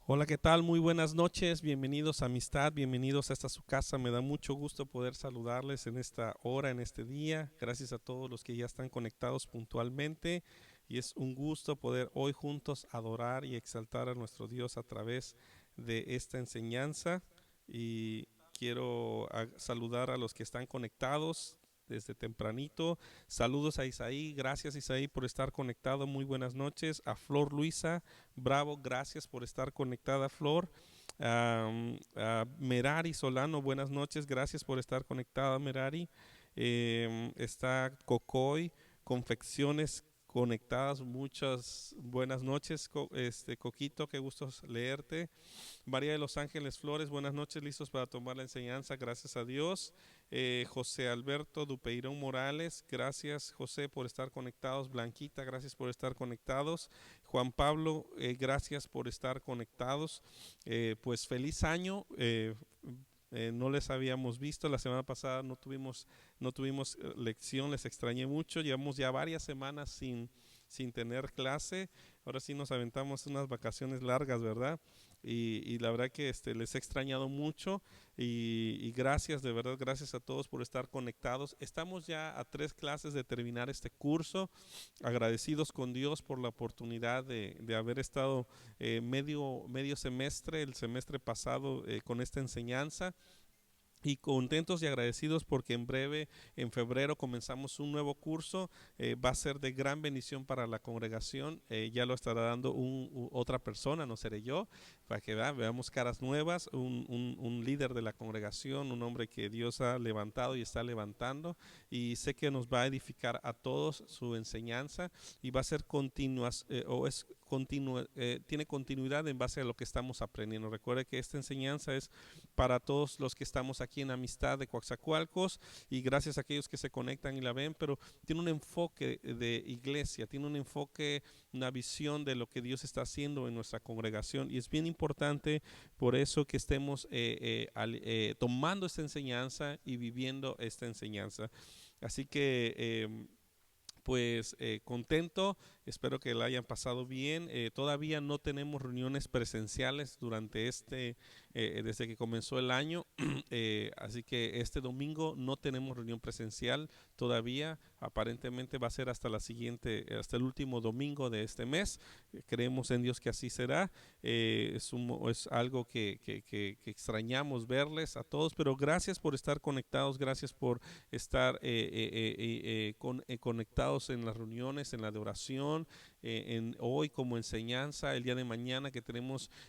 Hola, ¿qué tal? Muy buenas noches, bienvenidos a Amistad, bienvenidos a esta su casa. Me da mucho gusto poder saludarles en esta hora, en este día. Gracias a todos los que ya están conectados puntualmente y es un gusto poder hoy juntos adorar y exaltar a nuestro Dios a través de esta enseñanza. Y quiero saludar a los que están conectados desde tempranito. Saludos a Isaí, gracias Isaí por estar conectado, muy buenas noches. A Flor Luisa, bravo, gracias por estar conectada, Flor. A Merari Solano, buenas noches, gracias por estar conectada, Merari. Está Cocoy, Confecciones Conectadas, muchas buenas noches, Coquito, qué gusto leerte. María de los Ángeles Flores, buenas noches, listos para tomar la enseñanza, gracias a Dios. José Alberto Dupeirón Morales, gracias José por estar conectados. Blanquita, gracias por estar conectados. Juan Pablo, gracias por estar conectados. Pues feliz año. No les habíamos visto la semana pasada, no tuvimos lección, les extrañé mucho, llevamos ya varias semanas sin tener clase, ahora sí nos aventamos unas vacaciones largas, ¿verdad? Y la verdad que les he extrañado mucho y gracias, de verdad, gracias a todos por estar conectados. Estamos ya a 3 clases de terminar este curso, agradecidos con Dios por la oportunidad de haber estado medio semestre, el semestre pasado, con esta enseñanza y contentos y agradecidos porque en breve, en febrero, comenzamos un nuevo curso. Va a ser de gran bendición para la congregación. Ya lo estará dando otra persona, no seré yo, para que veamos caras nuevas, un líder de la congregación, un hombre que Dios ha levantado y está levantando. Y sé que nos va a edificar a todos su enseñanza y va a ser tiene continuidad en base a lo que estamos aprendiendo. Recuerde que esta enseñanza es para todos los que estamos aquí en Amistad de Coaxacualcos y gracias a aquellos que se conectan y la ven, pero tiene un enfoque de iglesia, tiene un enfoque, una visión de lo que Dios está haciendo en nuestra congregación y es bien importante por eso que estemos tomando esta enseñanza y viviendo esta enseñanza. Así que pues contento, espero que la hayan pasado bien. Todavía no tenemos reuniones presenciales durante desde que comenzó el año, así que este domingo no tenemos reunión presencial todavía. Aparentemente va a ser hasta el último domingo de este mes. Creemos en Dios que así será. Es algo que extrañamos verles a todos, pero gracias por estar conectados, gracias por estar conectados en las reuniones, en la de oración, hoy como enseñanza, el día de mañana que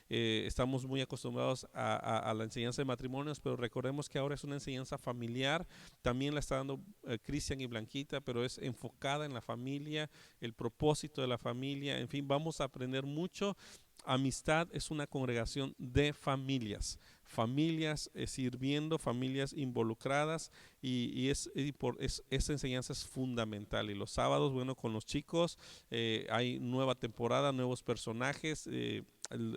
estamos muy acostumbrados a la enseñanza de matrimonios, pero recordemos que ahora es una enseñanza familiar, también la está dando Cristian y Blanquita, pero es enfocada en la familia, el propósito de la familia, en fin, vamos a aprender mucho. Amistad es una congregación de familias, familias sirviendo, familias involucradas esa enseñanza es fundamental. Y los sábados, bueno, con los chicos hay nueva temporada, nuevos personajes.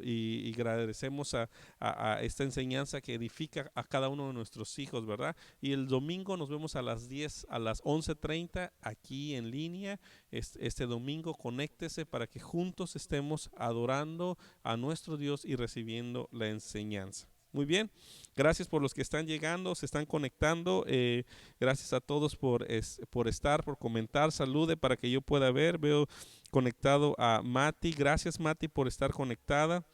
Y agradecemos a esta enseñanza que edifica a cada uno de nuestros hijos, ¿verdad? Y el domingo nos vemos a las 10, a las 11:30 aquí en línea. Este domingo conéctese para que juntos estemos adorando a nuestro Dios y recibiendo la enseñanza. Muy bien, gracias por los que están llegando, se están conectando. Gracias a todos por estar, por comentar. Salude para que yo pueda ver. Veo conectado a Mati. Gracias, Mati, por estar conectada.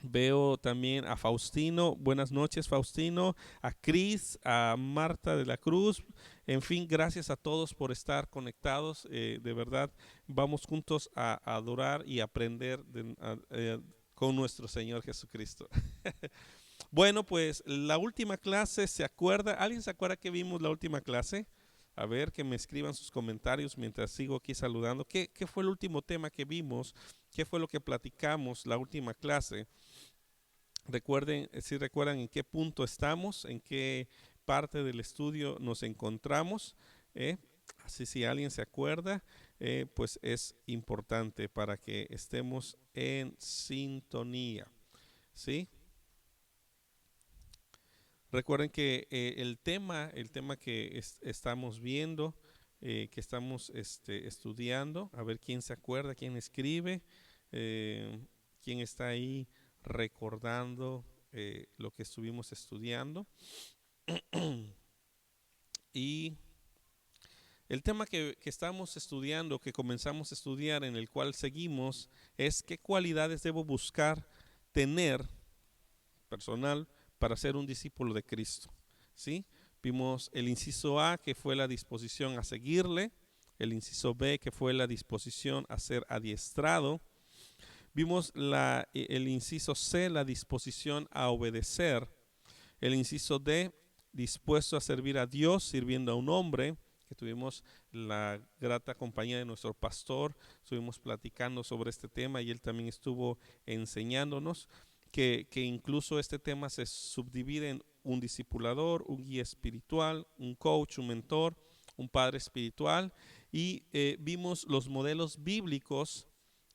Veo también a Faustino. Buenas noches, Faustino. A Cris, a Marta de la Cruz. En fin, gracias a todos por estar conectados. De verdad, vamos juntos a adorar y aprender con nuestro Señor Jesucristo. Bueno, pues la última clase, ¿se acuerda? ¿Alguien se acuerda que vimos la última clase? A ver, que me escriban sus comentarios mientras sigo aquí saludando. ¿Qué fue el último tema que vimos? ¿Qué fue lo que platicamos la última clase? Recuerden, si recuerdan en qué punto estamos, en qué parte del estudio nos encontramos. ¿eh? Así si alguien se acuerda, pues es importante para que estemos en sintonía. ¿Sí? Recuerden que el tema que estamos viendo, que estamos estudiando, a ver quién se acuerda, quién escribe, quién está ahí recordando lo que estuvimos estudiando. Y el tema que estamos estudiando, que comenzamos a estudiar, en el cual seguimos, es qué cualidades debo buscar tener personal para ser un discípulo de Cristo. ¿Sí? Vimos el inciso A, que fue la disposición a seguirle, el inciso B, que fue la disposición a ser adiestrado. Vimos el inciso C, la disposición a obedecer. El inciso D, dispuesto a servir a Dios sirviendo a un hombre, que tuvimos la grata compañía de nuestro pastor, estuvimos platicando sobre este tema y él también estuvo enseñándonos que incluso este tema se subdivide en un discipulador, un guía espiritual, un coach, un mentor, un padre espiritual, y vimos los modelos bíblicos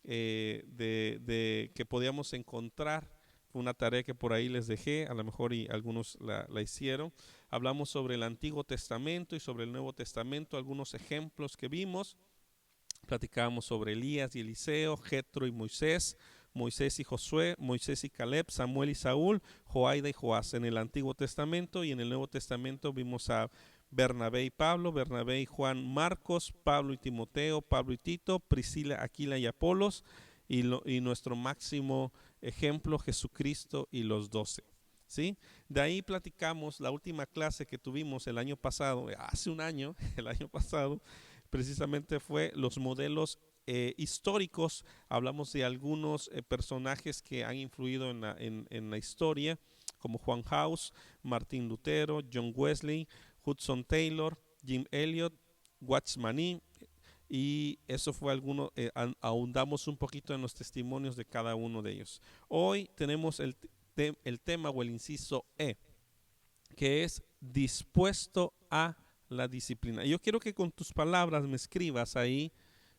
que podíamos encontrar. Fue una tarea que por ahí les dejé, a lo mejor y algunos la hicieron. Hablamos sobre el Antiguo Testamento y sobre el Nuevo Testamento, algunos ejemplos que vimos. Platicábamos sobre Elías y Eliseo, Jetro y Moisés, Moisés y Josué, Moisés y Caleb, Samuel y Saúl, Joaida y Joás en el Antiguo Testamento, y en el Nuevo Testamento vimos a Bernabé y Pablo, Bernabé y Juan Marcos, Pablo y Timoteo, Pablo y Tito, Priscila, Aquila y Apolos, y nuestro máximo ejemplo, Jesucristo y los 12. ¿Sí? De ahí platicamos la última clase que tuvimos el año pasado, hace un año, el año pasado, precisamente fue los modelos históricos. Hablamos de algunos personajes que han influido en la historia, como Juan Hus, Martín Lutero, John Wesley, Hudson Taylor, Jim Elliot, Watts Mani, y eso fue alguno, ahondamos un poquito en los testimonios de cada uno de ellos. Hoy tenemos el tema o el inciso E, que es dispuesto a la disciplina. Yo quiero que con tus palabras me escribas ahí,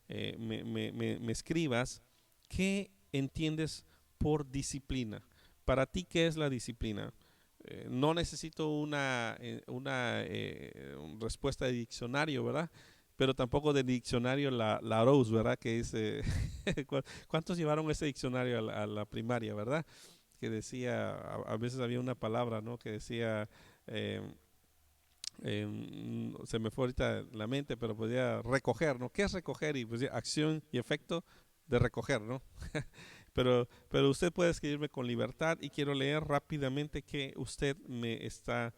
me escribas qué entiendes por disciplina. Para ti, ¿qué es la disciplina? No necesito una respuesta de diccionario, ¿verdad? Pero tampoco de diccionario la Rose, ¿verdad? Que dice, ¿cuántos llevaron ese diccionario a la primaria, verdad? Que decía, a veces había una palabra, ¿no? Que decía, se me fue ahorita la mente, pero podía recoger, ¿no? ¿Qué es recoger? Y pues acción y efecto de recoger, ¿no? pero usted puede escribirme con libertad y quiero leer rápidamente que usted me está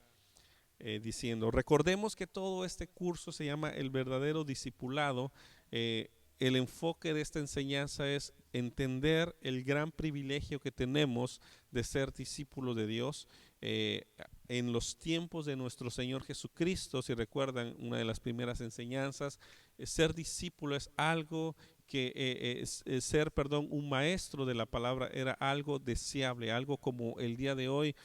diciendo. Recordemos que todo este curso se llama El verdadero discipulado. El enfoque de esta enseñanza es entender el gran privilegio que tenemos de ser discípulos de Dios. En los tiempos de nuestro Señor Jesucristo, si recuerdan una de las primeras enseñanzas, ser discípulo es algo que ser, un maestro de la palabra era algo deseable, algo como el día de hoy.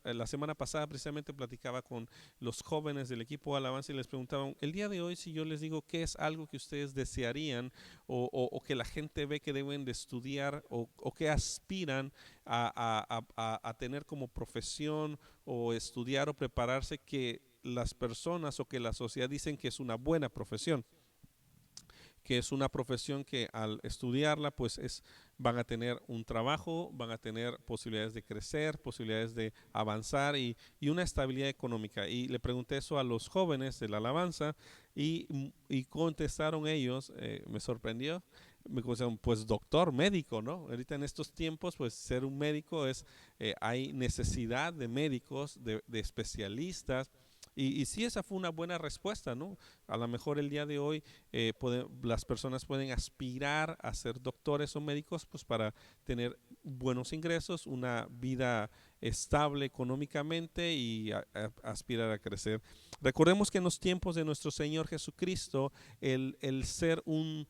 La semana pasada precisamente platicaba con los jóvenes del equipo de alabanza y les preguntaban, el día de hoy si yo les digo qué es algo que ustedes desearían o que la gente ve que deben de estudiar o que aspiran a tener como profesión o estudiar o prepararse, que las personas o que la sociedad dicen que es una buena profesión, que es una profesión que al estudiarla pues van a tener un trabajo, van a tener posibilidades de crecer, posibilidades de avanzar y una estabilidad económica. Y le pregunté eso a los jóvenes de la alabanza y contestaron ellos, me sorprendió, me contestaron, pues doctor, médico, ¿no? Ahorita en estos tiempos pues ser un médico hay necesidad de médicos, de especialistas. Y sí, esa fue una buena respuesta, ¿no? A lo mejor el día de hoy las personas pueden aspirar a ser doctores o médicos pues para tener buenos ingresos, una vida estable económicamente y aspirar a crecer. Recordemos que en los tiempos de nuestro Señor Jesucristo, el ser un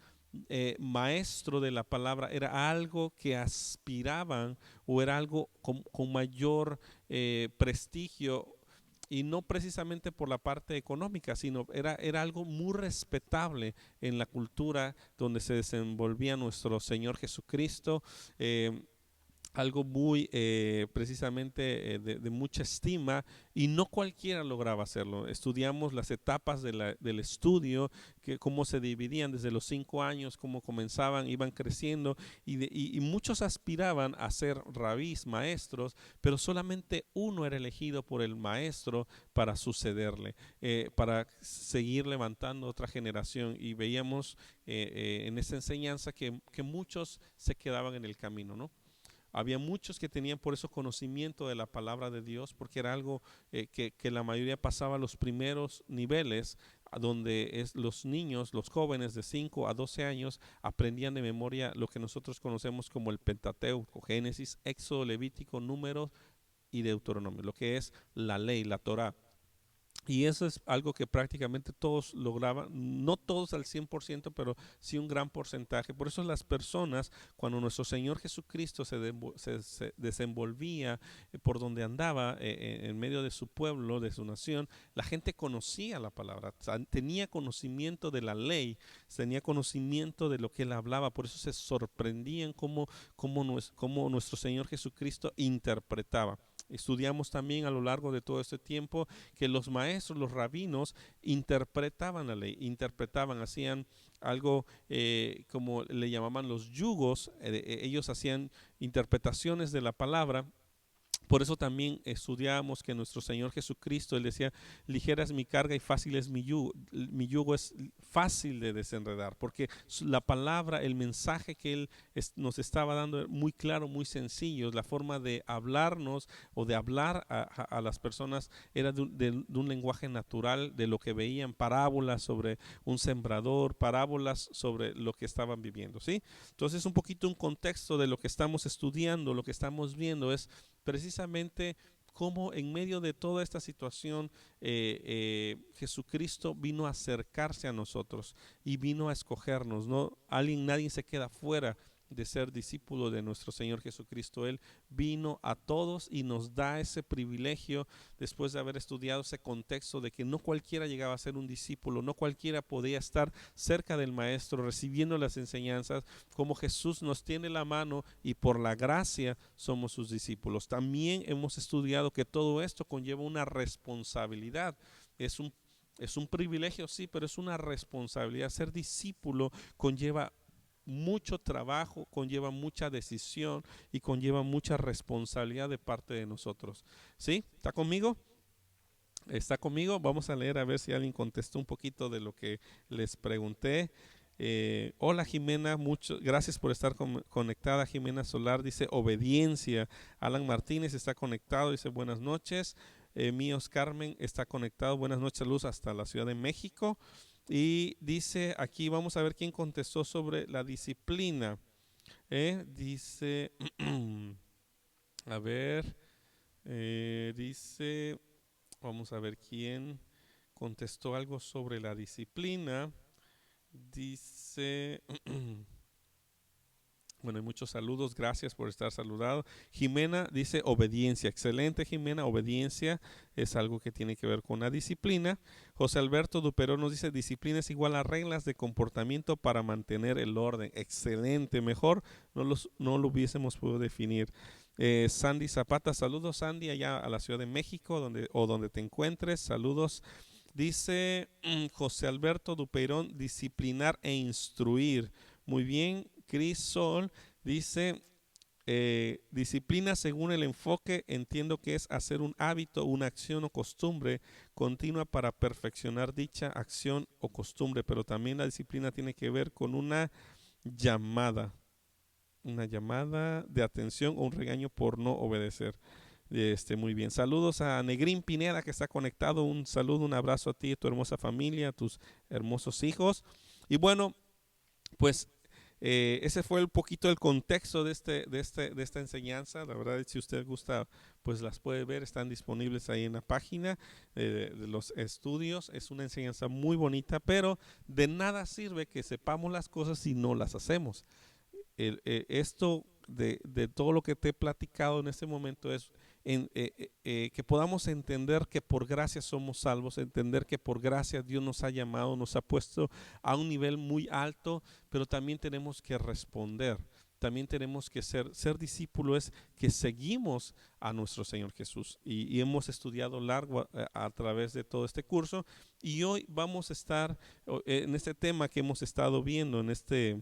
maestro de la palabra era algo que aspiraban o era algo con mayor prestigio, y no precisamente por la parte económica, sino era algo muy respetable en la cultura donde se desenvolvía nuestro Señor Jesucristo. algo muy precisamente de mucha estima, y no cualquiera lograba hacerlo. Estudiamos las etapas del estudio, que cómo se dividían desde los 5 años, cómo comenzaban, iban creciendo, y muchos aspiraban a ser rabís, maestros, pero solamente uno era elegido por el maestro para sucederle, para seguir levantando otra generación. Y veíamos en esta enseñanza que muchos se quedaban en el camino, ¿no? Había muchos que tenían por eso conocimiento de la palabra de Dios, porque era algo que la mayoría pasaba a los primeros niveles, a donde los niños, los jóvenes de 5 a 12 años aprendían de memoria lo que nosotros conocemos como el Pentateuco: Génesis, Éxodo, Levítico, Números y Deuteronomio, lo que es la ley, la Torá. Y eso es algo que prácticamente todos lograban, no todos al 100%, pero sí un gran porcentaje. Por eso las personas, cuando nuestro Señor Jesucristo se desenvolvía por donde andaba, en medio de su pueblo, de su nación, la gente conocía la palabra, tenía conocimiento de la ley, tenía conocimiento de lo que él hablaba. Por eso se sorprendían cómo nuestro Señor Jesucristo interpretaba. Estudiamos también a lo largo de todo este tiempo que los maestros, los rabinos, interpretaban la ley, hacían algo como le llamaban los yugos. Ellos hacían interpretaciones de la palabra. Por eso también estudiamos que nuestro Señor Jesucristo, Él decía: ligera es mi carga y fácil es mi yugo es fácil de desenredar, porque la palabra, el mensaje que Él nos estaba dando muy claro, muy sencillo. La forma de hablarnos o de hablar a las personas era de un lenguaje natural, de lo que veían, parábolas sobre un sembrador, parábolas sobre lo que estaban viviendo, ¿sí? Entonces, un poquito un contexto de lo que estamos estudiando, lo que estamos viendo es precisamente cómo en medio de toda esta situación Jesucristo vino a acercarse a nosotros y vino a escogernos, ¿no? Nadie se queda fuera de ser discípulo de nuestro Señor Jesucristo. Él vino a todos y nos da ese privilegio, después de haber estudiado ese contexto de que no cualquiera llegaba a ser un discípulo, no cualquiera podía estar cerca del Maestro recibiendo las enseñanzas, como Jesús nos tiene la mano y por la gracia somos sus discípulos. También hemos estudiado que todo esto conlleva una responsabilidad. Es un privilegio, sí, pero es una responsabilidad. Ser discípulo conlleva mucho trabajo, conlleva mucha decisión y conlleva mucha responsabilidad de parte de nosotros. ¿Sí? ¿Está conmigo? ¿Está conmigo? Vamos a leer a ver si alguien contestó un poquito de lo que les pregunté. Hola Jimena, gracias por estar conectada. Jimena Solar dice obediencia. Alan Martínez está conectado, dice buenas noches. Míos Carmen está conectado, buenas noches, luz hasta la Ciudad de México. Y dice aquí, vamos a ver quién contestó sobre la disciplina. Dice, a ver, dice, vamos a ver quién contestó algo sobre la disciplina. Dice, bueno, hay muchos saludos, gracias por estar saludado. Jimena dice obediencia, excelente Jimena, obediencia es algo que tiene que ver con la disciplina. José Alberto Duperón nos dice disciplina es igual a reglas de comportamiento para mantener el orden, excelente, mejor no lo hubiésemos podido definir. Sandy Zapata, saludos Sandy allá a la Ciudad de México donde te encuentres, saludos. Dice José Alberto Duperón, disciplinar e instruir. Muy bien. Cris Sol dice disciplina según el enfoque, entiendo que es hacer un hábito, una acción o costumbre continua para perfeccionar dicha acción o costumbre, pero también la disciplina tiene que ver con una llamada de atención o un regaño por no obedecer. Muy bien, saludos a Negrín Pineda que está conectado, un saludo, un abrazo a ti y a tu hermosa familia, a tus hermosos hijos. Y bueno, pues ese fue un poquito el contexto de esta enseñanza. La verdad, si usted gusta, pues las puede ver, están disponibles ahí en la página de los estudios. Es una enseñanza muy bonita, pero de nada sirve que sepamos las cosas si no las hacemos. Esto de todo lo que te he platicado en este momento es que podamos entender que por gracia somos salvos, entender que por gracia Dios nos ha llamado, nos ha puesto a un nivel muy alto, pero también tenemos que responder. también tenemos que ser discípulo es que seguimos a nuestro Señor Jesús y hemos estudiado largo a través de todo este curso y hoy vamos a estar en este tema que hemos estado viendo, en este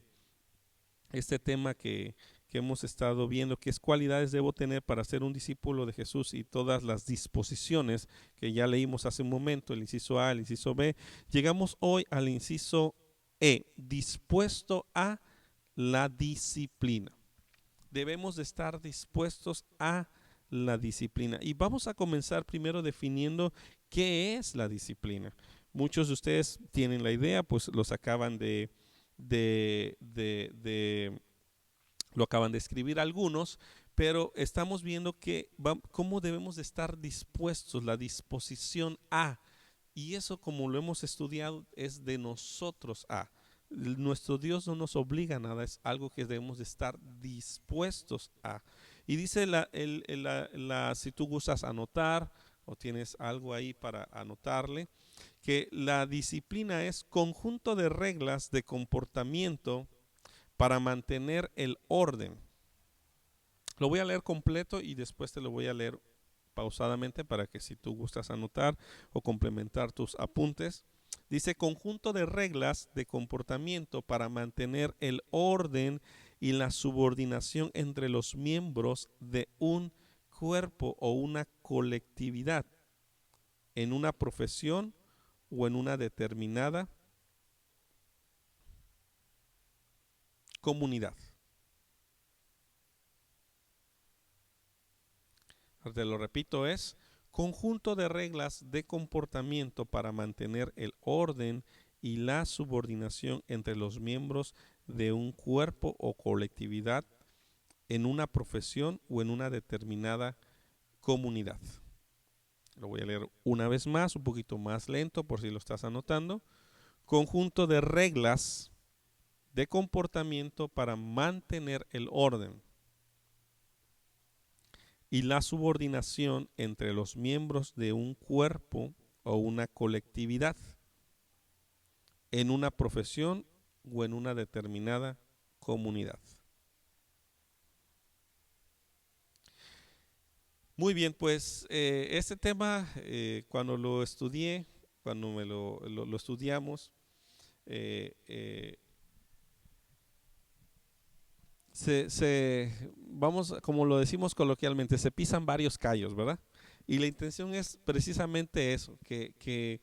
tema que hemos estado viendo, que es cualidades debo tener para ser un discípulo de Jesús y todas las disposiciones que ya leímos hace un momento, el inciso A, el inciso B. Llegamos hoy al inciso E, dispuesto a la disciplina. Debemos de estar dispuestos a la disciplina. Y vamos a comenzar primero definiendo qué es la disciplina. Muchos de ustedes tienen la idea, pues los acaban lo acaban de escribir algunos, pero estamos viendo cómo debemos de estar dispuestos, la disposición a. Y eso, como lo hemos estudiado, es de nosotros a. Nuestro Dios no nos obliga a nada, es algo que debemos de estar dispuestos a. Y dice si tú gustas anotar o tienes algo ahí para anotarle, que la disciplina es conjunto de reglas de comportamiento para mantener el orden. Lo voy a leer completo y después te lo voy a leer pausadamente para que si tú gustas anotar o complementar tus apuntes. Dice conjunto de reglas de comportamiento para mantener el orden y la subordinación entre los miembros de un cuerpo o una colectividad en una profesión o en una determinada comunidad. Te lo repito, es conjunto de reglas de comportamiento para mantener el orden y la subordinación entre los miembros de un cuerpo o colectividad en una profesión o en una determinada comunidad. Lo voy a leer una vez más, un poquito más lento por si lo estás anotando. Conjunto de reglas de comportamiento para mantener el orden y la subordinación entre los miembros de un cuerpo o una colectividad en una profesión o en una determinada comunidad. Muy bien, pues este tema cuando lo estudié, cuando lo estudiamos, vamos, como lo decimos coloquialmente, se pisan varios callos, ¿verdad? Y la intención es precisamente eso, que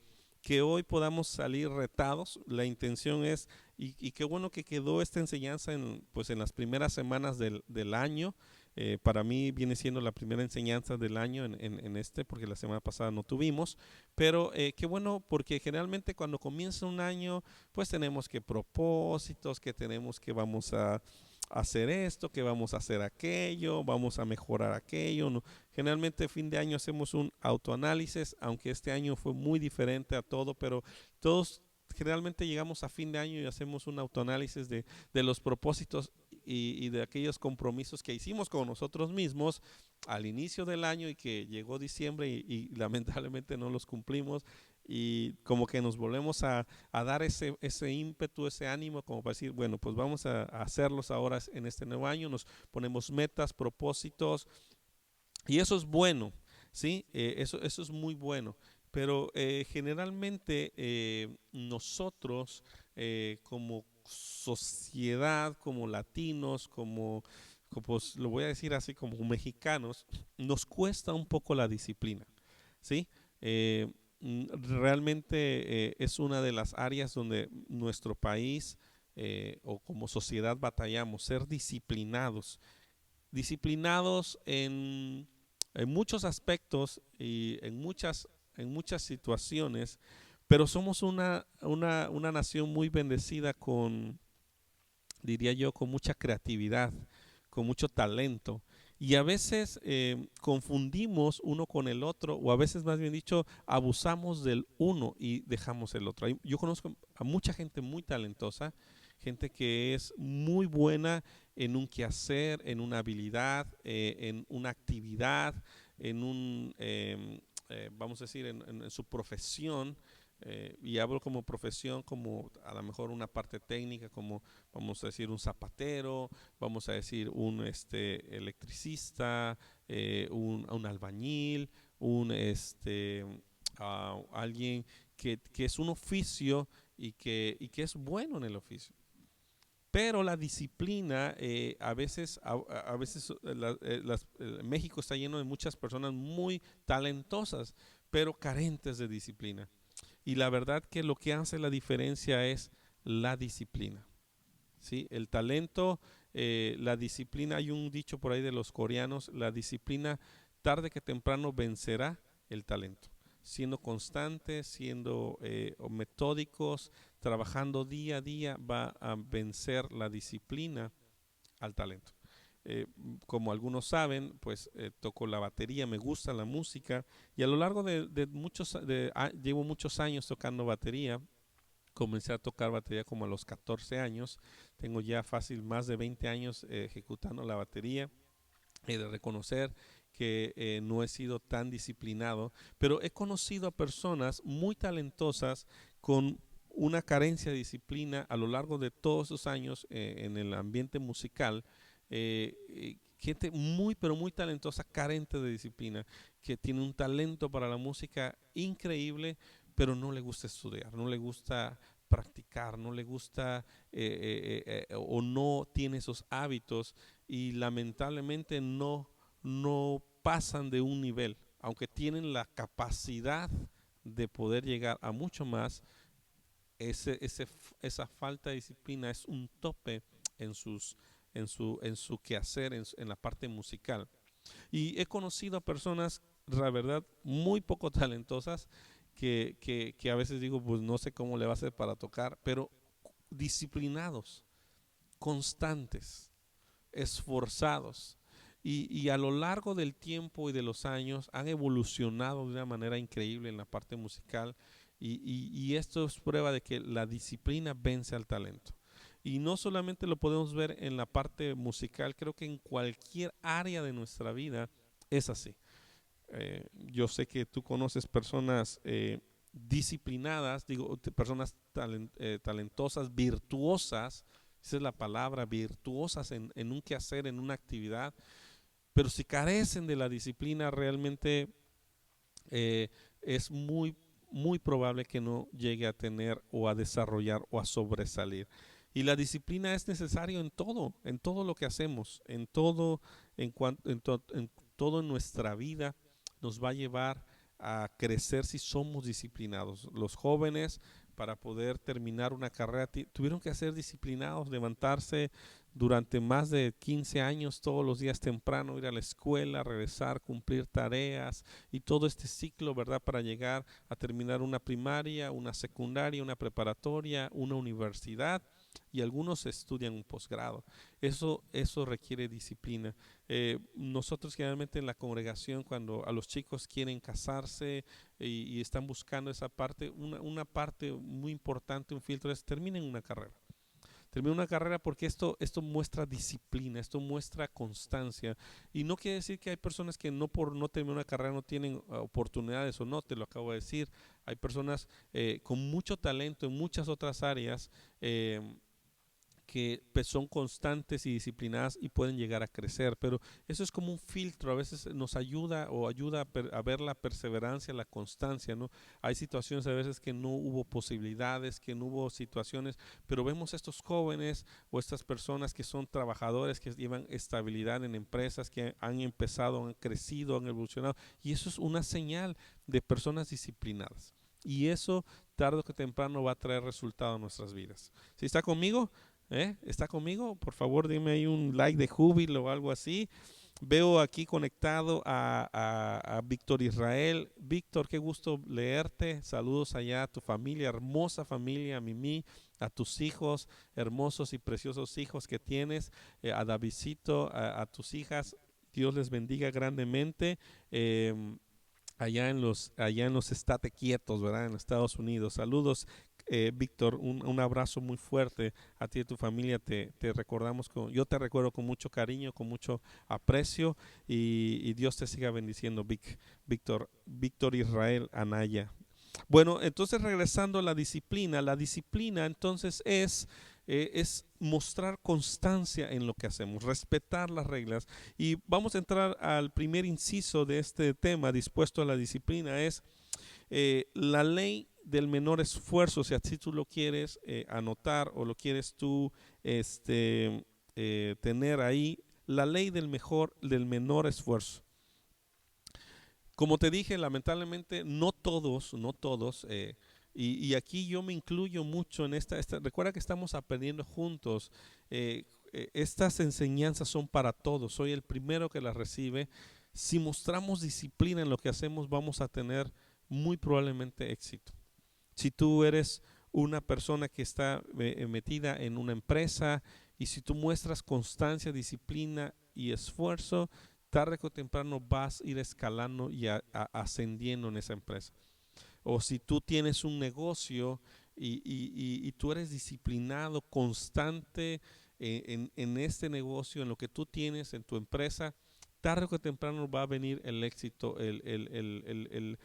hoy podamos salir retados. La intención es, y qué bueno que quedó esta enseñanza pues en las primeras semanas del año. Para mí viene siendo la primera enseñanza del año en porque la semana pasada no tuvimos, pero qué bueno porque generalmente cuando comienza un año, pues tenemos que propósitos, que tenemos que vamos a hacer esto, que vamos a hacer aquello, vamos a mejorar aquello. ¿No? Generalmente fin de año hacemos un autoanálisis, aunque este año fue muy diferente a todo, pero todos generalmente llegamos a fin de año y hacemos un autoanálisis de los propósitos y de aquellos compromisos que hicimos con nosotros mismos al inicio del año y que llegó diciembre y lamentablemente no los cumplimos y como que nos volvemos a dar ese ímpetu, ese ánimo como para decir, bueno, pues vamos a hacerlos ahora en este nuevo año, nos ponemos metas, propósitos y eso es bueno, ¿sí? Eso es muy bueno, pero generalmente nosotros como sociedad, como latinos, pues, lo voy a decir así, como mexicanos, nos cuesta un poco la disciplina, ¿sí? Realmente es una de las áreas donde nuestro país o como sociedad batallamos, ser disciplinados en muchos aspectos y en muchas situaciones, pero somos una nación muy bendecida diría yo, con mucha creatividad, con mucho talento. Y a veces confundimos uno con el otro, o a veces más bien dicho, abusamos del uno y dejamos el otro. Yo conozco a mucha gente muy talentosa, gente que es muy buena en un quehacer, en una habilidad, en una actividad, vamos a decir, en su profesión, Y hablo como profesión, como a lo mejor una parte técnica, como vamos a decir un zapatero, vamos a decir un electricista, un albañil, un alguien que es un oficio y que es bueno en el oficio. Pero la disciplina, a veces México está lleno de muchas personas muy talentosas, pero carentes de disciplina. Y la verdad que lo que hace la diferencia es la disciplina. ¿Sí? El talento, la disciplina, hay un dicho por ahí de los coreanos, la disciplina tarde que temprano vencerá el talento. Siendo constantes, siendo metódicos, trabajando día a día, va a vencer la disciplina al talento. Como algunos saben, pues toco la batería, me gusta la música y a lo largo llevo muchos años tocando batería. Comencé a tocar batería como a los 14 años. Tengo ya fácil más de 20 años ejecutando la batería. He de reconocer que no he sido tan disciplinado, pero he conocido a personas muy talentosas con una carencia de disciplina a lo largo de todos esos años en el ambiente musical. Gente muy, pero muy talentosa, carente de disciplina, que tiene un talento para la música increíble, pero no le gusta estudiar, no le gusta practicar, no le gusta o no tiene esos hábitos y lamentablemente no pasan de un nivel, aunque tienen la capacidad de poder llegar a mucho más. Esa falta de disciplina es un tope en su quehacer, en la parte musical. Y he conocido a personas, la verdad, muy poco talentosas, que a veces digo, pues no sé cómo le va a hacer para tocar, pero disciplinados, constantes, esforzados. Y a lo largo del tiempo y de los años han evolucionado de una manera increíble en la parte musical y esto es prueba de que la disciplina vence al talento. Y no solamente lo podemos ver en la parte musical, creo que en cualquier área de nuestra vida es así. Yo sé que tú conoces personas disciplinadas, digo, personas talentosas, virtuosas, esa es la palabra, virtuosas en un quehacer, en una actividad, pero si carecen de la disciplina realmente eh, es muy probable que no llegue a tener o a desarrollar o a sobresalir. Y la disciplina es necesario en todo lo que hacemos, en todo en nuestra vida nos va a llevar a crecer si somos disciplinados. Los jóvenes para poder terminar una carrera tuvieron que ser disciplinados, levantarse durante más de 15 años todos los días temprano, ir a la escuela, regresar, cumplir tareas y todo este ciclo, ¿verdad? Para llegar a terminar una primaria, una secundaria, una preparatoria, una universidad y algunos estudian un posgrado. Eso requiere disciplina. Nosotros generalmente en la congregación, cuando a los chicos quieren casarse y están buscando esa parte, una parte muy importante, un filtro es terminen una carrera. Termina una carrera porque esto muestra disciplina, esto muestra constancia. Y no quiere decir que hay personas que no por no terminar una carrera no tienen oportunidades o no, te lo acabo de decir. Hay personas con mucho talento en muchas otras áreas que pues, son constantes y disciplinadas y pueden llegar a crecer, pero eso es como un filtro, a veces nos ayuda o ayuda a ver la perseverancia, la constancia, ¿no? Hay situaciones a veces que no hubo posibilidades, que no hubo situaciones, pero vemos estos jóvenes o estas personas que son trabajadores, que llevan estabilidad en empresas, que han empezado, han crecido, han evolucionado, y eso es una señal de personas disciplinadas. Y eso tarde o temprano va a traer resultado a nuestras vidas. ¿Sí está conmigo? ¿Está conmigo? Por favor, dime ahí un like de júbilo o algo así. Veo aquí conectado a Víctor Israel. Víctor, qué gusto leerte. Saludos allá a tu familia, hermosa familia, a Mimi, a tus hijos, hermosos y preciosos hijos que tienes, a Davidcito, a tus hijas. Dios les bendiga grandemente. Allá en los estate quietos, ¿verdad? En Estados Unidos. Saludos, Víctor, un abrazo muy fuerte a ti y a tu familia. Te recordamos, yo te recuerdo con mucho cariño, con mucho aprecio y Dios te siga bendiciendo, Víctor Israel Anaya. Bueno, entonces regresando a la disciplina entonces es mostrar constancia en lo que hacemos, respetar las reglas. Y vamos a entrar al primer inciso de este tema, dispuesto a la disciplina, es la ley del menor esfuerzo. Si así tú lo quieres anotar o lo quieres tú tener ahí, la ley del menor esfuerzo. Como te dije, lamentablemente no todos, y aquí yo me incluyo mucho en recuerda que estamos aprendiendo juntos. Estas enseñanzas son para todos, soy el primero que las recibe. Si mostramos disciplina en lo que hacemos, vamos a tener muy probablemente éxito. Si tú eres una persona que está metida en una empresa y si tú muestras constancia, disciplina y esfuerzo, tarde o temprano vas a ir escalando y ascendiendo en esa empresa. O si tú tienes un negocio y tú eres disciplinado, constante en este negocio, en lo que tú tienes, en tu empresa, tarde o temprano va a venir el éxito, el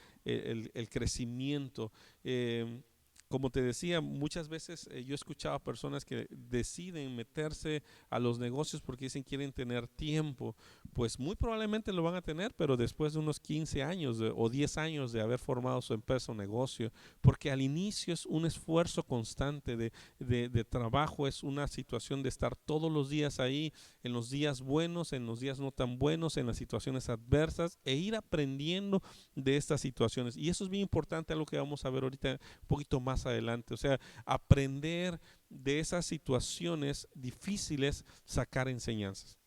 crecimiento. Como te decía, muchas veces yo he escuchado a personas que deciden meterse a los negocios porque dicen quieren tener tiempo. Pues muy probablemente lo van a tener, pero después de unos 15 años o 10 años de haber formado su empresa o negocio, porque al inicio es un esfuerzo constante de trabajo, es una situación de estar todos los días ahí, en los días buenos, en los días no tan buenos, en las situaciones adversas, e ir aprendiendo de estas situaciones. Y eso es bien importante, algo que vamos a ver ahorita un poquito más adelante. O sea, aprender de esas situaciones difíciles, sacar enseñanzas.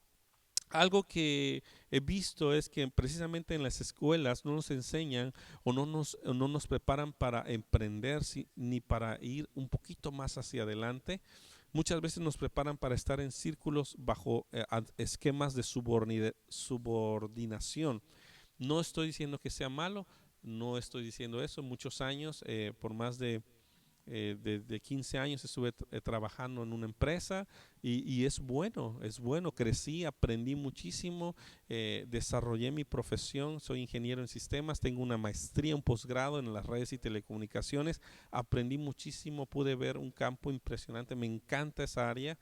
Algo que he visto es que precisamente en las escuelas no nos enseñan o no nos preparan para emprender ni para ir un poquito más hacia adelante. Muchas veces nos preparan para estar en círculos bajo esquemas de subordinación. No estoy diciendo que sea malo, no estoy diciendo eso. Muchos años, por más de 15 años estuve trabajando en una empresa y es bueno, crecí, aprendí muchísimo, desarrollé mi profesión, soy ingeniero en sistemas, tengo una maestría, un posgrado en las redes y telecomunicaciones, aprendí muchísimo, pude ver un campo impresionante, me encanta esa área.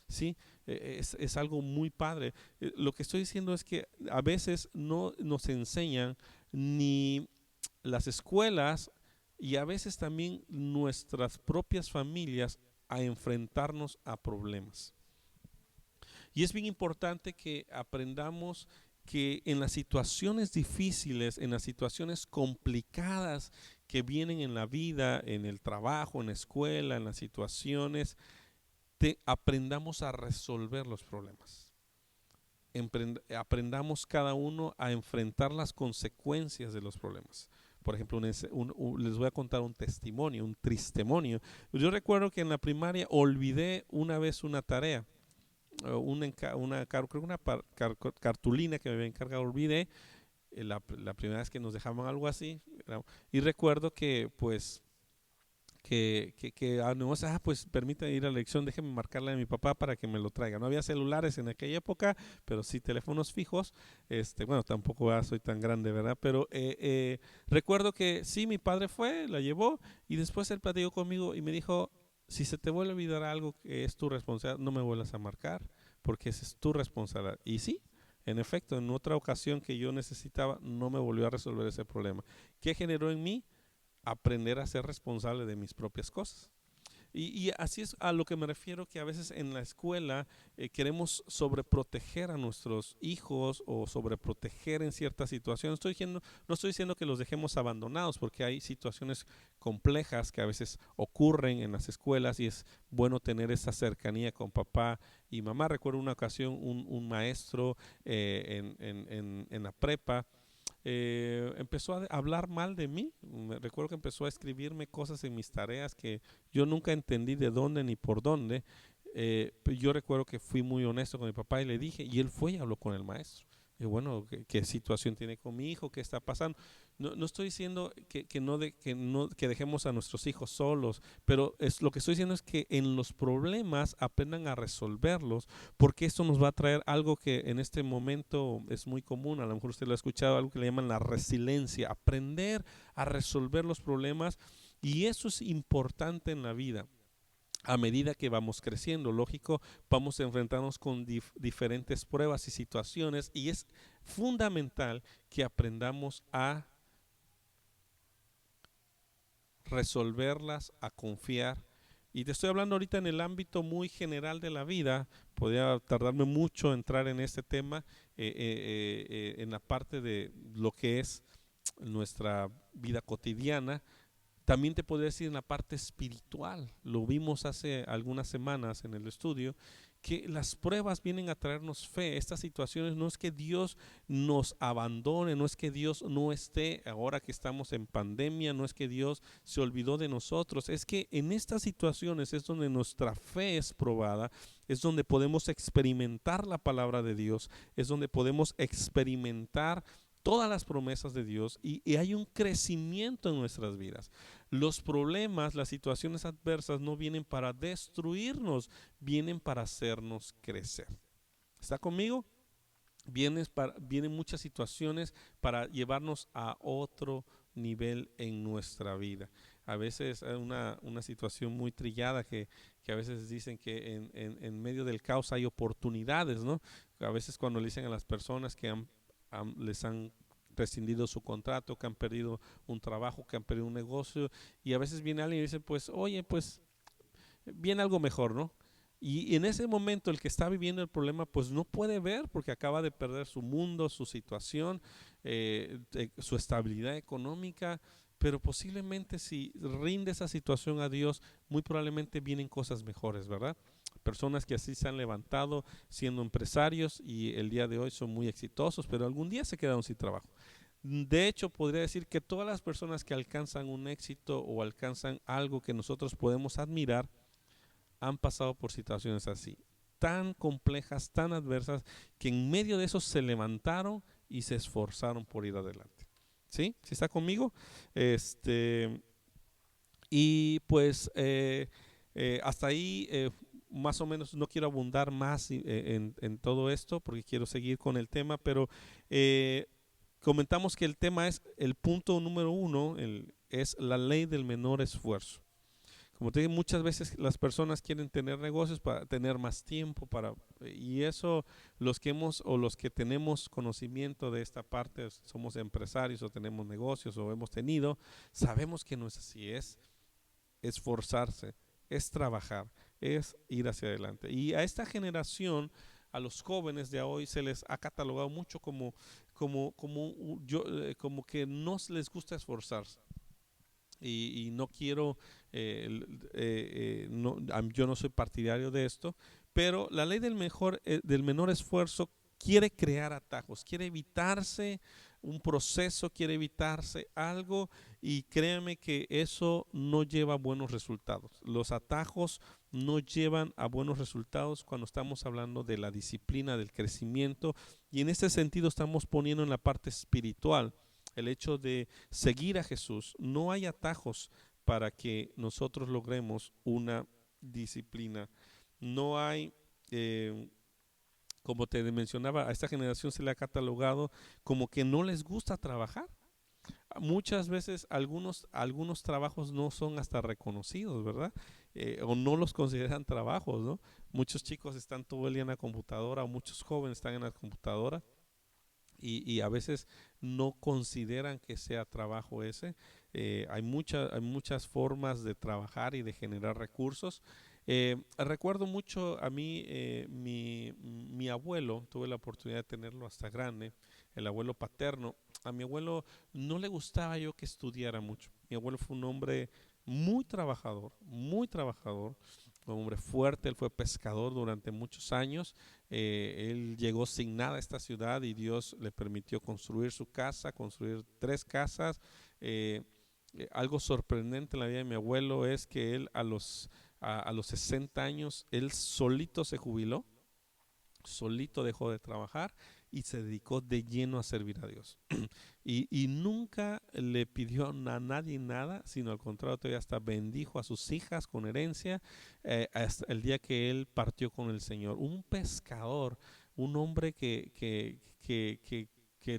Sí, es algo muy padre. Lo que estoy diciendo es que a veces no nos enseñan ni las escuelas y a veces también nuestras propias familias a enfrentarnos a problemas. Y es bien importante que aprendamos que en las situaciones difíciles, en las situaciones complicadas que vienen en la vida, en el trabajo, en la escuela, en las situaciones, aprendamos a resolver los problemas. Aprendamos cada uno a enfrentar las consecuencias de los problemas. Por ejemplo, les voy a contar un testimonio, un tristemonio. Yo recuerdo que en la primaria olvidé una vez una tarea, creo que una cartulina que me había encargado, olvidé la primera vez que nos dejaban algo así. Y recuerdo que pues pues permítame ir a la lección, déjeme marcarle a mi papá para que me lo traiga. No había celulares en aquella época, pero sí teléfonos fijos. Bueno, tampoco soy tan grande, ¿verdad? Pero recuerdo que sí, mi padre fue, la llevó y después él platicó conmigo y me dijo, si se te vuelve a olvidar algo que es tu responsabilidad, no me vuelvas a marcar, porque esa es tu responsabilidad. Y sí, en efecto, en otra ocasión que yo necesitaba, no me volvió a resolver ese problema. ¿Qué generó en mí? Aprender a ser responsable de mis propias cosas. Y así es a lo que me refiero, que a veces en la escuela queremos sobreproteger a nuestros hijos o sobreproteger en ciertas situaciones. No estoy diciendo que los dejemos abandonados, porque hay situaciones complejas que a veces ocurren en las escuelas y es bueno tener esa cercanía con papá y mamá. Recuerdo una ocasión un maestro en la prepa empezó a hablar mal de mí. Recuerdo que empezó a escribirme cosas en mis tareas que yo nunca entendí de dónde ni por dónde. Yo recuerdo que fui muy honesto con mi papá y le dije, y él fue y habló con el maestro. Y bueno, ¿qué situación tiene con mi hijo? ¿Qué está pasando? No estoy diciendo que dejemos a nuestros hijos solos, pero lo que estoy diciendo es que en los problemas aprendan a resolverlos, porque esto nos va a traer algo que en este momento es muy común, a lo mejor usted lo ha escuchado, algo que le llaman la resiliencia, aprender a resolver los problemas, y eso es importante en la vida. A medida que vamos creciendo, lógico, vamos a enfrentarnos con diferentes pruebas y situaciones, y es fundamental que aprendamos a resolverlas, a confiar. Y te estoy hablando ahorita en el ámbito muy general de la vida. Podría tardarme mucho en entrar en este tema, en la parte de lo que es nuestra vida cotidiana. También te podría decir en la parte espiritual, lo vimos hace algunas semanas en el estudio, que las pruebas vienen a traernos fe. Estas situaciones no es que Dios nos abandone, no es que Dios no esté ahora que estamos en pandemia, no es que Dios se olvidó de nosotros, es que en estas situaciones es donde nuestra fe es probada, es donde podemos experimentar la palabra de Dios, es donde podemos experimentar todas las promesas de Dios y hay un crecimiento en nuestras vidas. Los problemas, las situaciones adversas no vienen para destruirnos, vienen para hacernos crecer. ¿Está conmigo? Vienen muchas situaciones para llevarnos a otro nivel en nuestra vida. A veces hay una situación muy trillada que a veces dicen que en medio del caos hay oportunidades, ¿no? A veces cuando le dicen a las personas que les han rescindido su contrato, que han perdido un trabajo, que han perdido un negocio, y a veces viene alguien y dice, pues, oye, pues, viene algo mejor, ¿no? Y en ese momento el que está viviendo el problema pues no puede ver porque acaba de perder su mundo, su situación, su estabilidad económica, pero posiblemente si rinde esa situación a Dios, muy probablemente vienen cosas mejores, ¿verdad? Personas que así se han levantado siendo empresarios y el día de hoy son muy exitosos, pero algún día se quedaron sin trabajo. De hecho, podría decir que todas las personas que alcanzan un éxito o alcanzan algo que nosotros podemos admirar, han pasado por situaciones así, tan complejas, tan adversas, que en medio de eso se levantaron y se esforzaron por ir adelante. ¿Sí? ¿Sí está conmigo? Y pues hasta ahí más o menos no quiero abundar más en todo esto porque quiero seguir con el tema, pero eh, comentamos que el tema es el punto número uno, es la ley del menor esfuerzo. Como te digo, muchas veces las personas quieren tener negocios para tener más tiempo y eso los que hemos o los que tenemos conocimiento de esta parte, somos empresarios o tenemos negocios o hemos tenido, sabemos que no es así, es esforzarse, es trabajar, es ir hacia adelante. Y a esta generación, a los jóvenes de hoy se les ha catalogado mucho como que no les gusta esforzarse y no quiero, yo no soy partidario de esto, pero la ley del menor esfuerzo quiere crear atajos, quiere evitarse un proceso, quiere evitarse algo y créanme que eso no lleva a buenos resultados. Los atajos no llevan a buenos resultados cuando estamos hablando de la disciplina, del crecimiento y en este sentido estamos poniendo en la parte espiritual el hecho de seguir a Jesús. No hay atajos para que nosotros logremos una disciplina. No hay, como te mencionaba, a esta generación se le ha catalogado como que no les gusta trabajar. Muchas veces algunos trabajos no son hasta reconocidos, ¿verdad? O no los consideran trabajos, ¿no? Muchos chicos están todo el día en la computadora o muchos jóvenes están en la computadora y a veces no consideran que sea trabajo ese. Hay muchas formas de trabajar y de generar recursos. Recuerdo mucho a mí, mi abuelo, tuve la oportunidad de tenerlo hasta grande, el abuelo paterno. A mi abuelo no le gustaba yo que estudiara mucho. Mi abuelo fue un hombre muy trabajador, un hombre fuerte, él fue pescador durante muchos años. Él llegó sin nada a esta ciudad y Dios le permitió construir su casa, construir 3 casas. Algo sorprendente en la vida de mi abuelo es que él a los 60 años, él solito se jubiló, solito dejó de trabajar y se dedicó de lleno a servir a Dios. Y nunca le pidió a nadie nada, sino al contrario, todavía hasta bendijo a sus hijas con herencia hasta el día que él partió con el Señor. Un pescador, un hombre que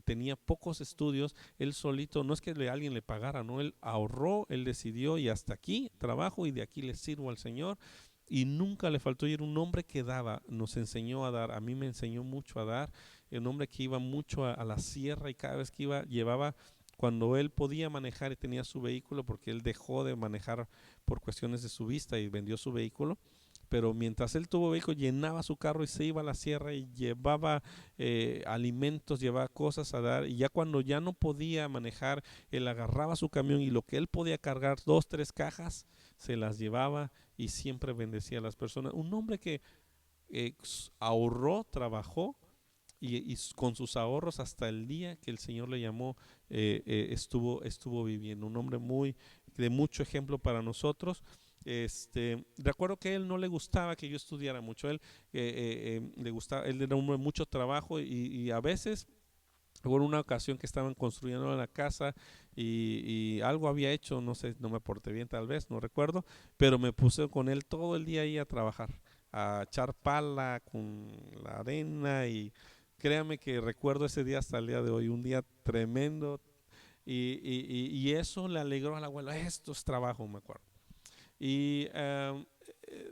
tenía pocos estudios, él solito, no es que alguien le pagara, no, él ahorró, él decidió y hasta aquí trabajo y de aquí le sirvo al Señor. Y nunca le faltó, y era un hombre que daba, nos enseñó a dar, a mí me enseñó mucho a dar, un hombre que iba mucho a la sierra y cada vez que iba, llevaba, cuando él podía manejar y tenía su vehículo, porque él dejó de manejar por cuestiones de su vista y vendió su vehículo, pero mientras él tuvo vehículo, llenaba su carro y se iba a la sierra y llevaba alimentos, llevaba cosas a dar, y ya cuando ya no podía manejar, él agarraba su camión y lo que él podía cargar, 2, 3 cajas, se las llevaba y siempre bendecía a las personas. Un hombre que ahorró, trabajó y con sus ahorros hasta el día que el Señor le llamó, estuvo viviendo. Un hombre de mucho ejemplo para nosotros. Recuerdo que a él no le gustaba que yo estudiara mucho. Le gustaba, él era un hombre de mucho trabajo y a veces, hubo una ocasión que estaban construyendo la casa y algo había hecho, no sé, no me porté bien tal vez, no recuerdo, pero me puse con él todo el día ahí a trabajar, a echar pala con la arena, y créame que recuerdo ese día hasta el día de hoy, un día tremendo, y eso le alegró al abuelo. Esto es trabajo, me acuerdo. Y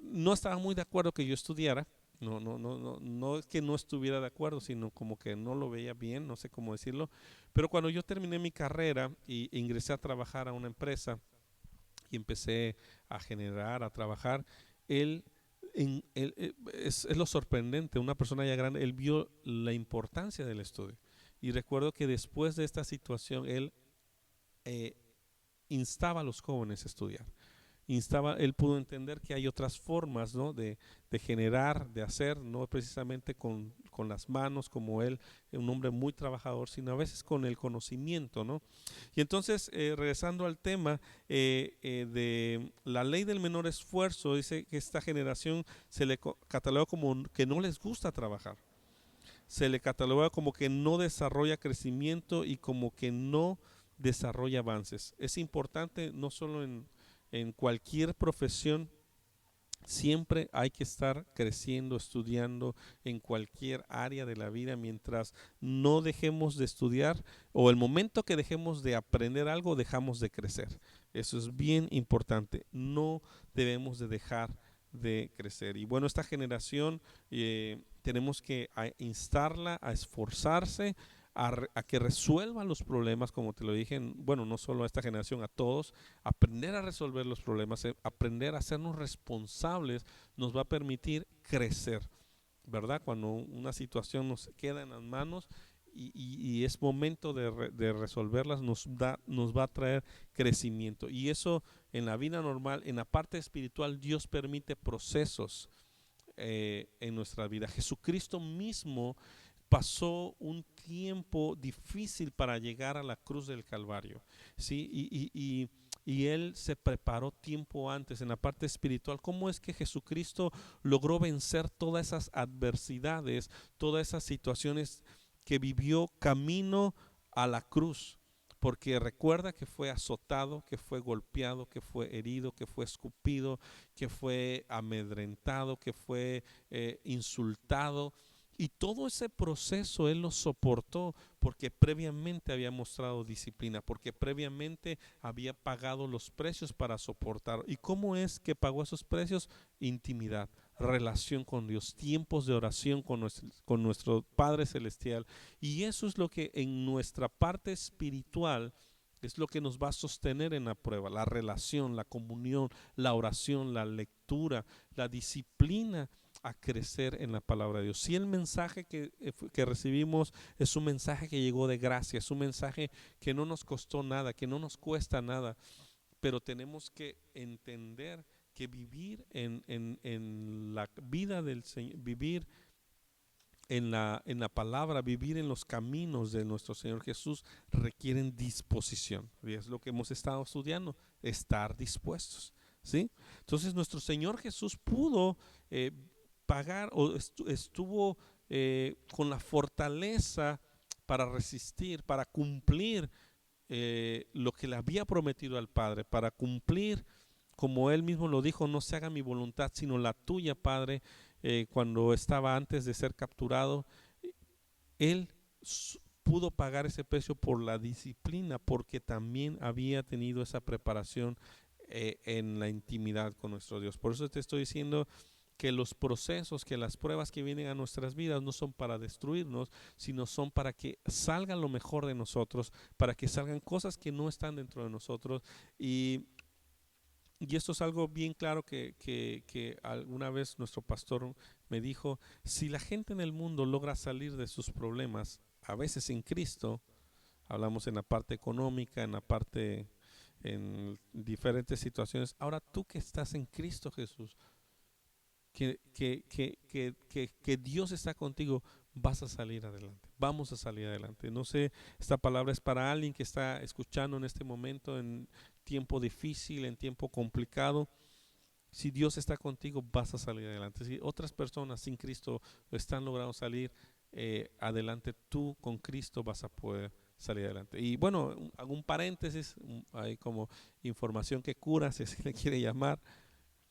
no estaba muy de acuerdo que yo estudiara. No es que no estuviera de acuerdo, sino como que no lo veía bien, no sé cómo decirlo. Pero cuando yo terminé mi carrera y ingresé a trabajar a una empresa y empecé a generar, a trabajar, él, es lo sorprendente, una persona ya grande, él vio la importancia del estudio. Y recuerdo que después de esta situación, él eh, instaba a los jóvenes a estudiar. Él pudo entender que hay otras formas, ¿no? de generar, de hacer, no precisamente con las manos como él, un hombre muy trabajador, sino a veces con el conocimiento, ¿no? Y entonces, regresando al tema de la ley del menor esfuerzo, dice que esta generación se le cataloga como que no les gusta trabajar, se le cataloga como que no desarrolla crecimiento y como que no desarrolla avances. Es importante no solo en cualquier profesión, siempre hay que estar creciendo, estudiando en cualquier área de la vida. Mientras no dejemos de estudiar, o el momento que dejemos de aprender algo, dejamos de crecer. Eso es bien importante. No debemos de dejar de crecer. Y bueno, esta generación tenemos que instarla a esforzarse, a que resuelvan los problemas, como te lo dije, bueno, no solo a esta generación, a todos. Aprender a resolver los problemas, aprender a hacernos responsables, nos va a permitir crecer, ¿verdad? Cuando una situación nos queda en las manos y es momento de resolverlas, nos va a traer crecimiento. Y eso en la vida normal, en la parte espiritual, Dios permite procesos en nuestra vida. Jesucristo mismo pasó un tiempo difícil para llegar a la cruz del Calvario, ¿sí? Y él se preparó tiempo antes en la parte espiritual. ¿Cómo es que Jesucristo logró vencer todas esas adversidades, todas esas situaciones que vivió camino a la cruz? Porque recuerda que fue azotado, que fue golpeado, que fue herido, que fue escupido, que fue amedrentado, que fue insultado. Y todo ese proceso él lo soportó porque previamente había mostrado disciplina, porque previamente había pagado los precios para soportar. ¿Y cómo es que pagó esos precios? Intimidad, relación con Dios, tiempos de oración con nuestro Padre Celestial. Y eso es lo que en nuestra parte espiritual es lo que nos va a sostener en la prueba: la relación, la comunión, la oración, la lectura, la disciplina a crecer en la palabra de Dios. Si el mensaje que recibimos es un mensaje que llegó de gracia, es un mensaje que no nos costó nada, que no nos cuesta nada, pero tenemos que entender que vivir en la vida del Señor, vivir en la palabra, vivir en los caminos de nuestro Señor Jesús, requieren disposición. Y es lo que hemos estado estudiando, estar dispuestos, ¿sí? Entonces nuestro Señor Jesús pudo pagar o estuvo con la fortaleza para resistir, para cumplir lo que le había prometido al Padre, para cumplir, como Él mismo lo dijo, no se haga mi voluntad, sino la tuya, Padre, cuando estaba antes de ser capturado. Él pudo pagar ese precio por la disciplina, porque también había tenido esa preparación en la intimidad con nuestro Dios. Por eso te estoy diciendo que los procesos, que las pruebas que vienen a nuestras vidas no son para destruirnos, sino son para que salga lo mejor de nosotros, para que salgan cosas que no están dentro de nosotros. Y esto es algo bien claro que alguna vez nuestro pastor me dijo: si la gente en el mundo logra salir de sus problemas, a veces en Cristo, hablamos en la parte económica, en la parte, en diferentes situaciones, ahora tú que estás en Cristo Jesús, que Dios está contigo, vas a salir adelante, vamos a salir adelante. No sé, esta palabra es para alguien que está escuchando en este momento, en tiempo difícil, en tiempo complicado. Si Dios está contigo, vas a salir adelante. Si otras personas sin Cristo están logrando salir adelante, tú con Cristo vas a poder salir adelante. Y bueno, hago un paréntesis, hay como información que cura, si se le quiere llamar.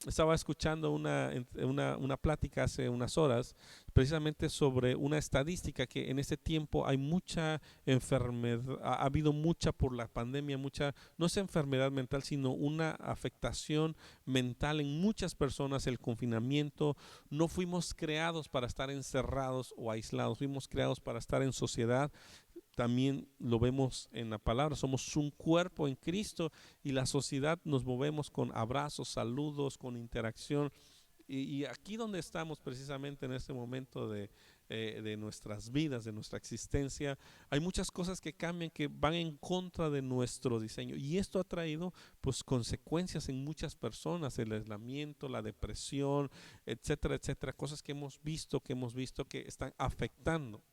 Estaba escuchando una plática hace unas horas precisamente sobre una estadística que en este tiempo hay mucha enfermedad, ha habido mucha por la pandemia, mucha, no es enfermedad mental, sino una afectación mental en muchas personas, el confinamiento. No fuimos creados para estar encerrados o aislados, fuimos creados para estar en sociedad. También lo vemos en la palabra, somos un cuerpo en Cristo y la sociedad nos movemos con abrazos, saludos, con interacción. Y aquí donde estamos precisamente en este momento de nuestras vidas, de nuestra existencia, hay muchas cosas que cambian, que van en contra de nuestro diseño. Y esto ha traído pues consecuencias en muchas personas, el aislamiento, la depresión, etcétera, etcétera, cosas que hemos visto que están afectando.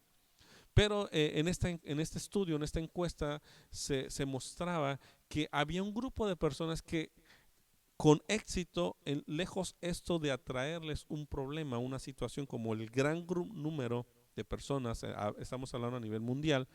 Pero en este estudio, en esta encuesta, se mostraba que había un grupo de personas que con éxito, lejos esto de atraerles un problema, una situación como el gran número de personas, estamos hablando a nivel mundial,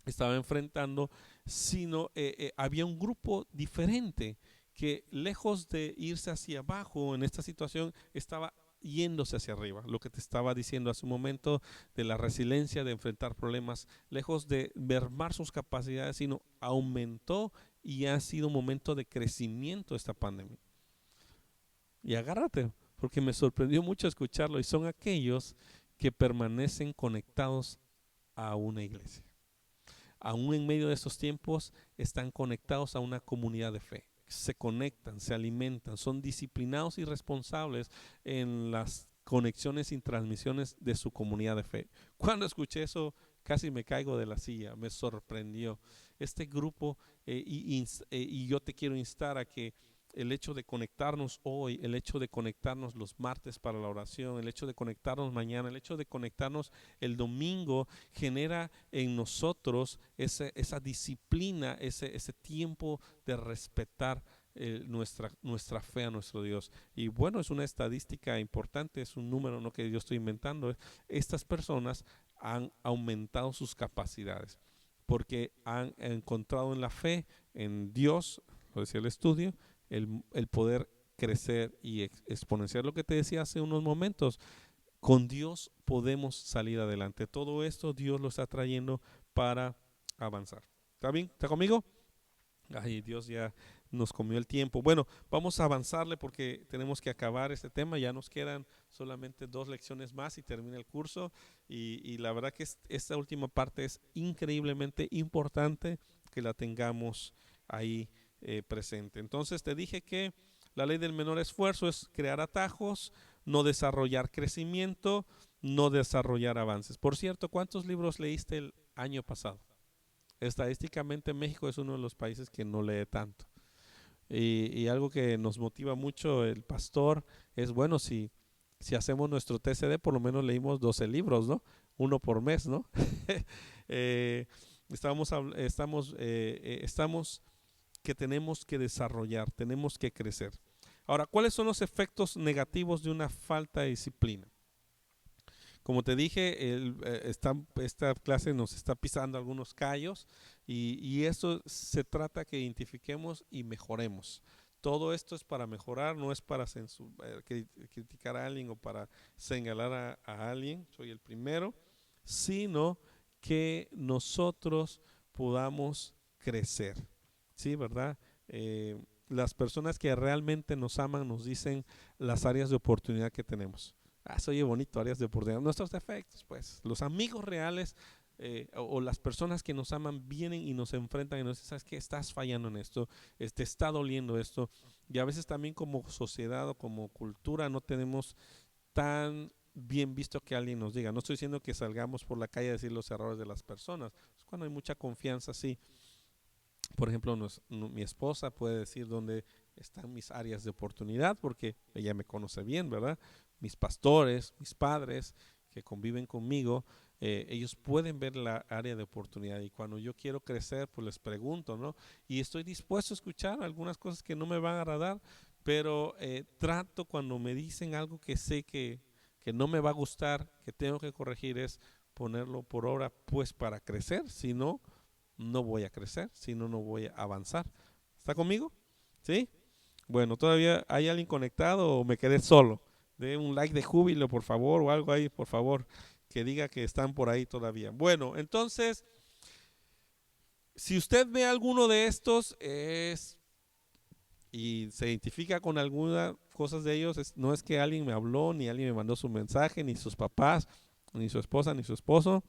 estaba enfrentando, sino había un grupo diferente que lejos de irse hacia abajo en esta situación, estaba yéndose hacia arriba. Lo que te estaba diciendo hace un momento de la resiliencia, de enfrentar problemas, lejos de mermar sus capacidades, sino aumentó, y ha sido un momento de crecimiento esta pandemia. Y agárrate, porque me sorprendió mucho escucharlo, y son aquellos que permanecen conectados a una iglesia. Aún en medio de estos tiempos están conectados a una comunidad de fe. Se conectan, se alimentan, son disciplinados y responsables en las conexiones y transmisiones de su comunidad de fe. Cuando escuché eso, casi me caigo de la silla, me sorprendió. Este grupo, y yo te quiero instar a que el hecho de conectarnos hoy, el hecho de conectarnos los martes para la oración, el hecho de conectarnos mañana, el hecho de conectarnos el domingo, genera en nosotros esa disciplina, ese tiempo de respetar nuestra fe a nuestro Dios. Y bueno, es una estadística importante, es un número no que yo estoy inventando. Estas personas han aumentado sus capacidades porque han encontrado en la fe, en Dios, lo decía el estudio, el poder crecer y exponenciar. Lo que te decía hace unos momentos, con Dios podemos salir adelante. Todo esto Dios lo está trayendo para avanzar. ¿Está bien? ¿Está conmigo? Ay, Dios ya nos comió el tiempo. Bueno, vamos a avanzarle porque tenemos que acabar este tema. Ya nos quedan solamente 2 lecciones más y termina el curso. Y la verdad que esta última parte es increíblemente importante que la tengamos ahí presente. Entonces te dije que la ley del menor esfuerzo es crear atajos, no desarrollar crecimiento, no desarrollar avances. Por cierto, ¿cuántos libros leíste el año pasado? Estadísticamente México es uno de los países que no lee tanto. Y algo que nos motiva mucho el pastor es, bueno, si hacemos nuestro TCD, por lo menos leímos 12 libros, ¿no? Uno por mes, ¿no? Estamos que tenemos que desarrollar, tenemos que crecer. Ahora, ¿cuáles son los efectos negativos de una falta de disciplina? como te dije, esta clase nos está pisando algunos callos y eso se trata que identifiquemos y mejoremos. Todo esto es para mejorar, no es para criticar a alguien o para señalar a alguien, soy el primero, sino que nosotros podamos crecer, ¿sí, verdad? Las personas que realmente nos aman nos dicen las áreas de oportunidad que tenemos. Se oye bonito, áreas de oportunidad. Nuestros defectos, pues. Los amigos reales o las personas que nos aman vienen y nos enfrentan y nos dicen, ¿sabes qué? Estás fallando en esto, te está doliendo esto. Y a veces también como sociedad o como cultura no tenemos tan bien visto que alguien nos diga. No estoy diciendo que salgamos por la calle a decir los errores de las personas. Es cuando hay mucha confianza, sí. Por ejemplo, mi esposa puede decir dónde están mis áreas de oportunidad porque ella me conoce bien, ¿verdad? Mis pastores, mis padres que conviven conmigo, ellos pueden ver la área de oportunidad y cuando yo quiero crecer, pues les pregunto, ¿no? Y estoy dispuesto a escuchar algunas cosas que no me van a agradar, pero trato cuando me dicen algo que sé que no me va a gustar, que tengo que corregir, es ponerlo por obra, pues para crecer, si no no voy a crecer, si no, no voy a avanzar. ¿Está conmigo? ¿Sí? Bueno, ¿todavía hay alguien conectado o me quedé solo? De un like de júbilo, por favor, o algo ahí, por favor, que diga que están por ahí todavía. Bueno, entonces, si usted ve alguno de estos y se identifica con algunas cosas de ellos, no es que alguien me habló, ni alguien me mandó su mensaje, ni sus papás, ni su esposa, ni su esposo,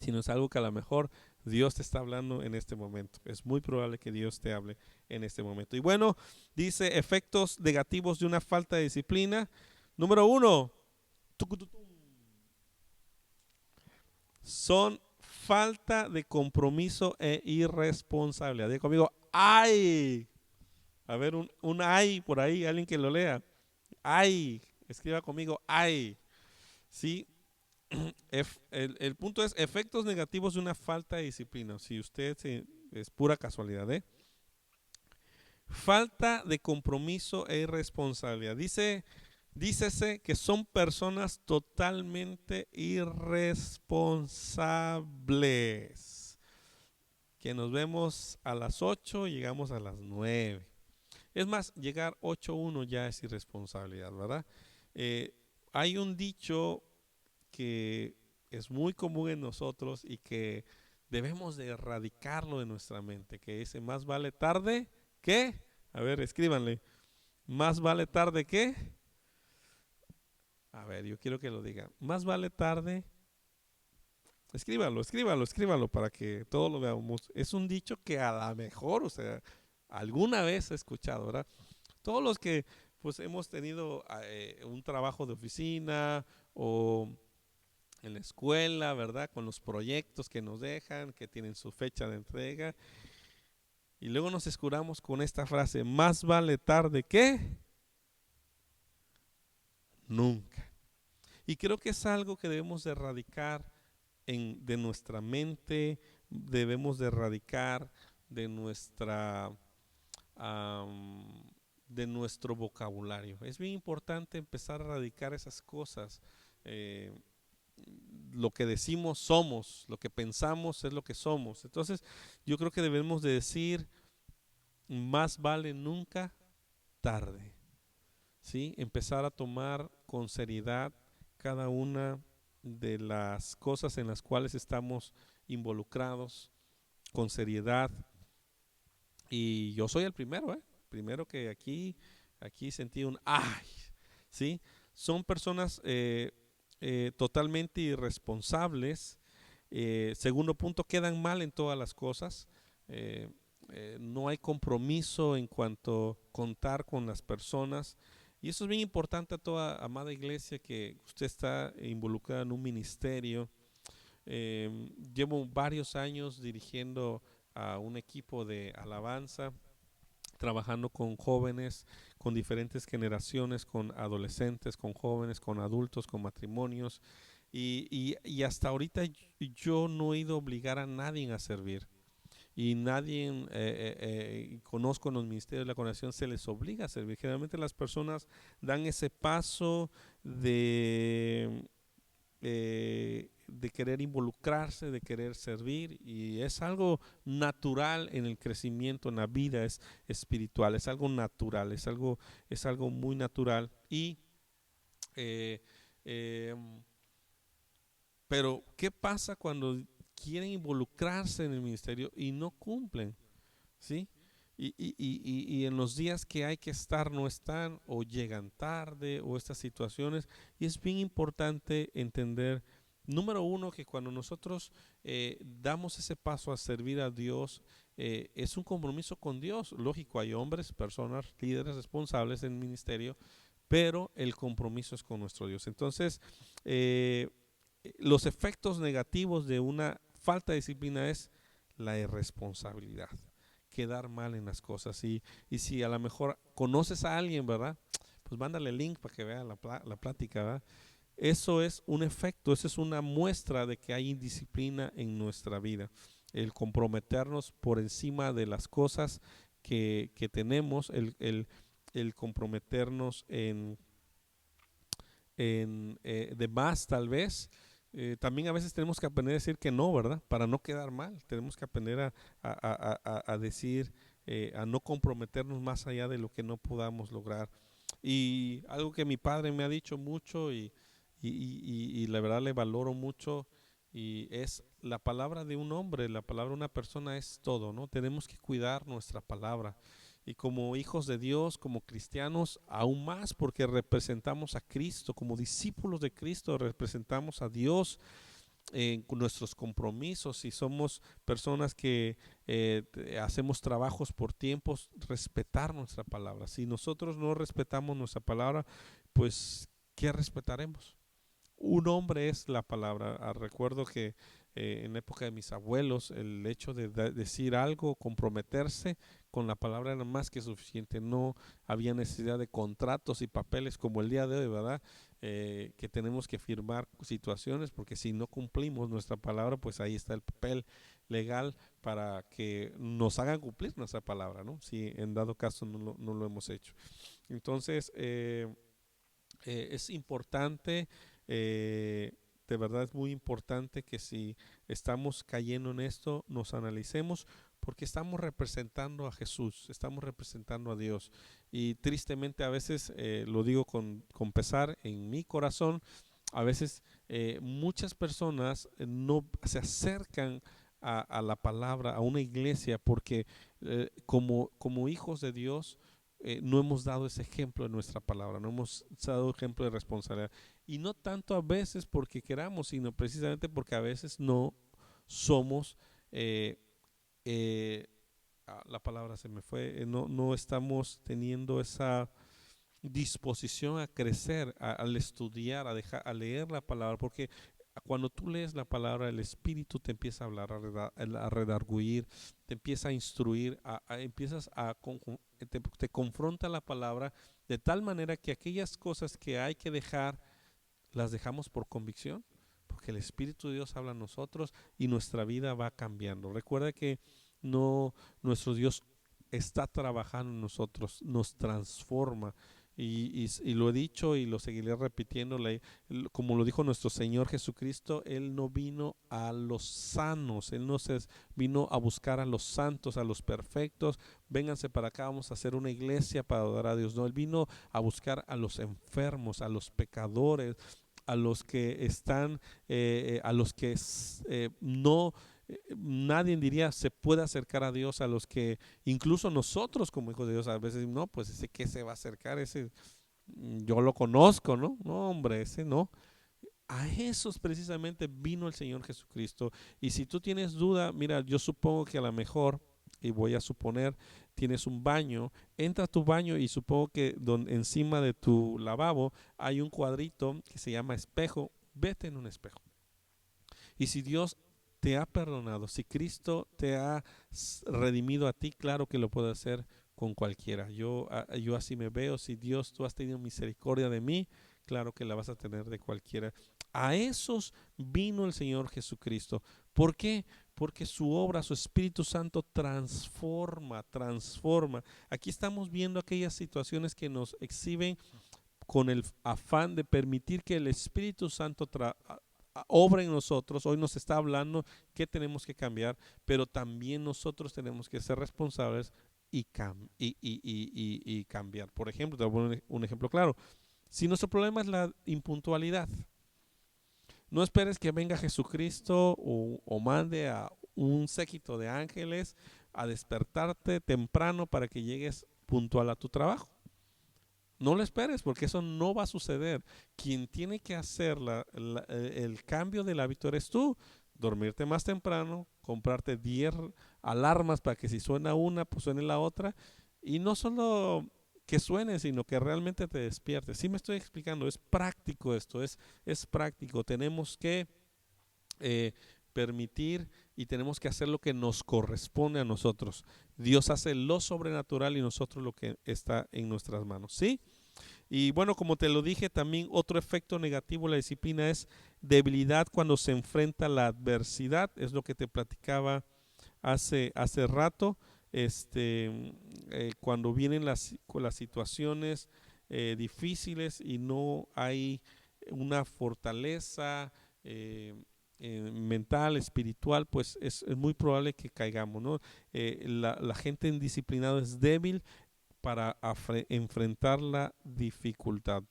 sino es algo que a lo mejor Dios te está hablando en este momento. Es muy probable que Dios te hable en este momento. Y bueno, dice efectos negativos de una falta de disciplina. Número 1, son falta de compromiso e irresponsabilidad. Diga conmigo, ¡ay! A ver, un ay por ahí, alguien que lo lea. ¡Ay! Escriba conmigo, ¡ay! ¿Sí? El punto es efectos negativos de una falta de disciplina. Si usted es pura casualidad, ¿eh? Falta de compromiso e irresponsabilidad. Dícese que son personas totalmente irresponsables. Que nos vemos a las 8, llegamos a las 9. Es más, llegar 8:1 ya es irresponsabilidad, ¿verdad? Eh, Hay un dicho que es muy común en nosotros y que debemos de erradicarlo de nuestra mente, que dice, más vale tarde que, a ver, escríbanle, más vale tarde que, a ver, yo quiero que lo digan, más vale tarde, escríbalo para que todos lo veamos. Es un dicho que a lo mejor, o sea, alguna vez he escuchado, ¿verdad? Todos los que pues hemos tenido un trabajo de oficina o en la escuela, ¿verdad? Con los proyectos que nos dejan, que tienen su fecha de entrega. Y luego nos escuramos con esta frase, más vale tarde que nunca. Y creo que es algo que debemos de erradicar de nuestra mente, debemos de erradicar de um, de nuestro vocabulario. Es bien importante empezar a erradicar esas cosas. Eh, lo que decimos somos, lo que pensamos es lo que somos. Entonces, yo creo que debemos de decir, más vale nunca tarde. ¿Sí? Empezar a tomar con seriedad cada una de las cosas en las cuales estamos involucrados, con seriedad. Y yo soy el primero, ¿eh? Primero que aquí sentí un ¡ay! ¿Sí? Son personas totalmente irresponsables. Segundo punto, quedan mal en todas las cosas. No hay compromiso en cuanto a contar con las personas. Y eso es bien importante a toda amada iglesia que usted está involucrada en un ministerio. Llevo varios años dirigiendo a un equipo de alabanza, trabajando con jóvenes, con diferentes generaciones, con adolescentes, con jóvenes, con adultos, con matrimonios. Y hasta ahorita yo no he ido a obligar a nadie a servir. Y nadie, conozco en los ministerios de la congregación, se les obliga a servir. Generalmente las personas dan ese paso de de querer involucrarse, de querer servir, y es algo natural en el crecimiento, en la vida es espiritual, es algo natural, es algo muy natural. Y eh, eh, pero ¿qué pasa cuando quieren involucrarse en el ministerio y no cumplen? ¿Sí? Y en los días que hay que estar no están, o llegan tarde, o estas situaciones. Y es bien importante entender, número uno, que cuando nosotros damos ese paso a servir a Dios, es un compromiso con Dios. Lógico, hay hombres, personas, líderes responsables en el ministerio, pero el compromiso es con nuestro Dios. Entonces, eh, los efectos negativos de una falta de disciplina es la irresponsabilidad, quedar mal en las cosas. Y si a lo mejor conoces a alguien, ¿verdad? Pues mándale el link para que vea la plática, ¿verdad? Eso es un efecto, eso es una muestra de que hay indisciplina en nuestra vida. El comprometernos por encima de las cosas que tenemos, el comprometernos de más tal vez. También a veces tenemos que aprender a decir que no, ¿verdad? Para no quedar mal. Tenemos que aprender a decir, a no comprometernos más allá de lo que no podamos lograr. Y algo que mi padre me ha dicho mucho y la verdad le valoro mucho, y es la palabra de un hombre, la palabra de una persona es todo, ¿no? Tenemos que cuidar nuestra palabra. Y como hijos de Dios, como cristianos, aún más, porque representamos a Cristo, como discípulos de Cristo, representamos a Dios en nuestros compromisos, y somos personas que hacemos trabajos por tiempos, respetar nuestra palabra. Si nosotros no respetamos nuestra palabra, pues ¿qué respetaremos? Un hombre es la palabra. Recuerdo que en la época de mis abuelos, el hecho de decir algo, comprometerse con la palabra era más que suficiente. No había necesidad de contratos y papeles como el día de hoy, ¿verdad? Que tenemos que firmar situaciones, porque si no cumplimos nuestra palabra, pues ahí está el papel legal para que nos hagan cumplir nuestra palabra, ¿no? Si en dado caso no lo hemos hecho. Entonces, es importante, eh, de verdad es muy importante que si estamos cayendo en esto, nos analicemos, porque estamos representando a Jesús, estamos representando a Dios. Y tristemente a veces, lo digo con pesar en mi corazón, a veces muchas personas no se acercan a la palabra, a una iglesia, porque como hijos de Dios, no hemos dado ese ejemplo en nuestra palabra, no hemos dado ejemplo de responsabilidad. Y no tanto a veces porque queramos, sino precisamente porque a veces no somos, eh, eh, la palabra se me fue, no estamos teniendo esa disposición a crecer, al estudiar, a leer la palabra, porque cuando tú lees la palabra, el Espíritu te empieza a hablar, a redarguir, te empieza a instruir, empiezas te confronta la palabra de tal manera que aquellas cosas que hay que dejar, las dejamos por convicción, porque el Espíritu de Dios habla a nosotros y nuestra vida va cambiando. Recuerda que no, nuestro Dios está trabajando en nosotros, nos transforma. Y lo he dicho y lo seguiré repitiendo, como lo dijo nuestro Señor Jesucristo, Él no vino a los sanos, Él no se vino a buscar a los santos, a los perfectos, vénganse para acá, vamos a hacer una iglesia para adorar a Dios. No, Él vino a buscar a los enfermos, a los pecadores, a los que están, a los que no, nadie diría se puede acercar a Dios, a los que incluso nosotros como hijos de Dios a veces no, pues ese que se va a acercar, ese yo lo conozco, ¿no? No, hombre, ese no. A esos precisamente vino el Señor Jesucristo. Y si tú tienes duda, mira, yo supongo que a lo mejor, y voy a suponer, tienes un baño, entra a tu baño y supongo que encima de tu lavabo hay un cuadrito que se llama espejo. Vete en un espejo. Y si Dios te ha perdonado, si Cristo te ha redimido a ti, claro que lo puede hacer con cualquiera. Yo así me veo. Si Dios, tú has tenido misericordia de mí, claro que la vas a tener de cualquiera. A esos vino el Señor Jesucristo. ¿Por qué? Porque su obra, su Espíritu Santo transforma. Aquí estamos viendo aquellas situaciones que nos exhiben con el afán de permitir que el Espíritu Santo obra en nosotros, hoy nos está hablando que tenemos que cambiar, pero también nosotros tenemos que ser responsables y cambiar. Por ejemplo, te voy a poner un ejemplo claro. Si nuestro problema es la impuntualidad, no esperes que venga Jesucristo o mande a un séquito de ángeles a despertarte temprano para que llegues puntual a tu trabajo. No lo esperes porque eso no va a suceder. Quien tiene que hacer el cambio del hábito eres tú. Dormirte más temprano, comprarte 10 alarmas para que si suena una, pues suene la otra. Y no solo que suene, sino que realmente te despiertes. Sí me estoy explicando, es práctico esto, es práctico. Tenemos que eh, permitir y tenemos que hacer lo que nos corresponde a nosotros. Dios hace lo sobrenatural y nosotros lo que está en nuestras manos. ¿Sí? Y bueno, como te lo dije, también otro efecto negativo de la disciplina es debilidad cuando se enfrenta a la adversidad. Es lo que te platicaba hace rato. Cuando vienen las situaciones difíciles y no hay una fortaleza mental, espiritual, pues es muy probable que caigamos, ¿no? La gente indisciplinada es débil para enfrentar la dificultad.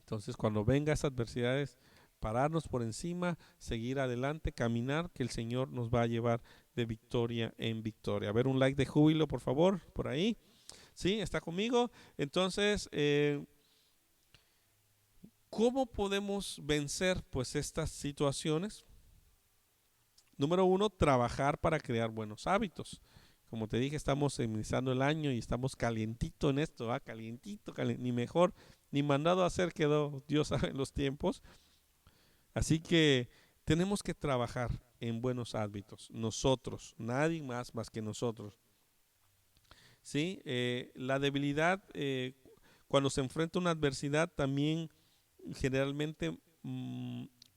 Entonces, cuando vengan esas adversidades, pararnos por encima, seguir adelante, caminar, que el Señor nos va a llevar de victoria en victoria. A ver, un like de júbilo, por favor, por ahí. ¿Sí? ¿Está conmigo? Entonces, ¿cómo podemos vencer pues estas situaciones? Número uno, trabajar para crear buenos hábitos. Como te dije, estamos iniciando el año y estamos calientito en esto, ¿va? Calientito, ni mejor, ni mandado a hacer quedó, Dios sabe los tiempos. Así que tenemos que trabajar en buenos hábitos, nosotros, nadie más que nosotros. ¿Sí? La debilidad, cuando se enfrenta a una adversidad, también generalmente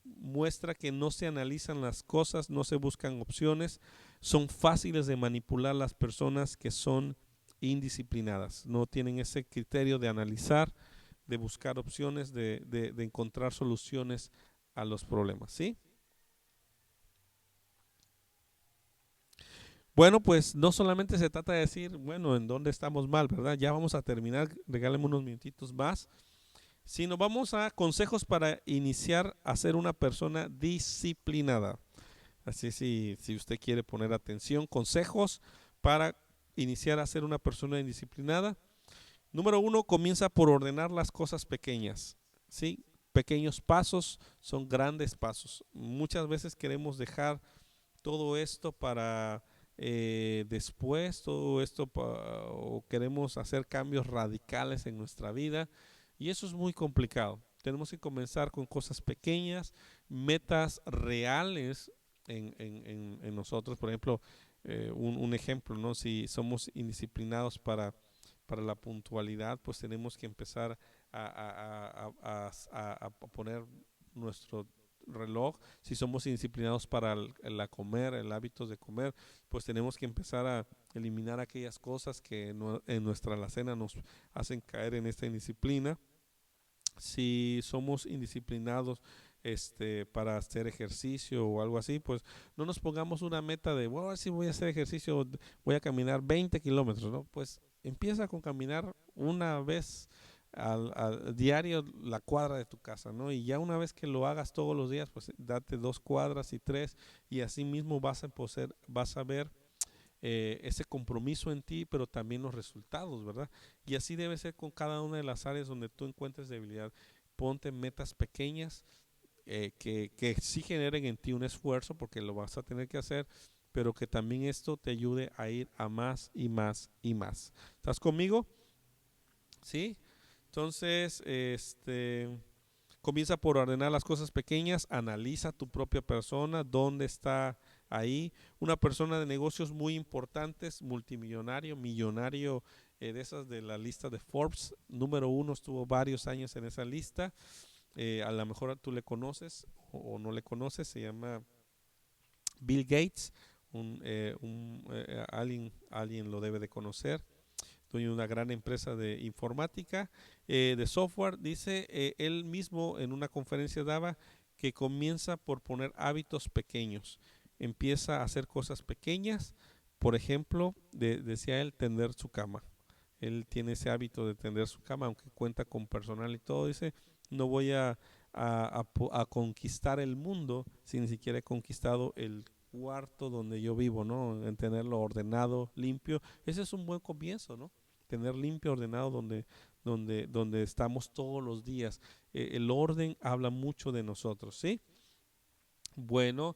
muestra que no se analizan las cosas, no se buscan opciones, son fáciles de manipular las personas que son indisciplinadas, no tienen ese criterio de analizar, de buscar opciones, de encontrar soluciones a los problemas, ¿sí? Bueno, pues no solamente se trata de decir, bueno, en dónde estamos mal, ¿verdad? Ya vamos a terminar, regálame unos minutitos más, sino vamos a consejos para iniciar a ser una persona disciplinada. Así si usted quiere poner atención, consejos para iniciar a ser una persona indisciplinada. Número uno, comienza por ordenar las cosas pequeñas. ¿Sí? Pequeños pasos son grandes pasos. Muchas veces queremos dejar todo esto para después, todo esto o queremos hacer cambios radicales en nuestra vida y eso es muy complicado. Tenemos que comenzar con cosas pequeñas, metas reales en nosotros. Por ejemplo, un ejemplo, ¿no? Si somos indisciplinados para la puntualidad, pues tenemos que empezar a poner nuestro reloj. Si somos indisciplinados para comer, el hábito de comer, pues tenemos que empezar a eliminar aquellas cosas que en nuestra alacena nos hacen caer en esta indisciplina. Si somos indisciplinados para hacer ejercicio o algo así, pues no nos pongamos una meta de, bueno, si voy a hacer ejercicio, voy a caminar 20 kilómetros, ¿no? Pues empieza con caminar una vez al diario la cuadra de tu casa, ¿no? Y ya una vez que lo hagas todos los días, pues date 2 cuadras y 3 y así mismo vas a ver ese compromiso en ti, pero también los resultados, ¿verdad? Y así debe ser con cada una de las áreas donde tú encuentres debilidad. Ponte metas pequeñas que sí generen en ti un esfuerzo, porque lo vas a tener que hacer, pero que también esto te ayude a ir a más y más y más. ¿Estás conmigo? ¿Sí? Entonces, comienza por ordenar las cosas pequeñas, analiza tu propia persona, dónde está ahí. Una persona de negocios muy importantes, multimillonario, millonario, de esas de la lista de Forbes, número uno, estuvo varios años en esa lista. A lo mejor tú le conoces o no le conoces, se llama Bill Gates, alguien lo debe de conocer, dueño de una gran empresa de informática, de software. Dice, él mismo en una conferencia daba que comienza por poner hábitos pequeños. Empieza a hacer cosas pequeñas. Por ejemplo, decía él, tender su cama. Él tiene ese hábito de tender su cama, aunque cuenta con personal y todo. Dice, no voy a conquistar el mundo si ni siquiera he conquistado el cuarto donde yo vivo, ¿no? En tenerlo ordenado, limpio. Ese es un buen comienzo, ¿no? Tener limpio, ordenado donde estamos todos los días. El orden habla mucho de nosotros, ¿sí? Bueno,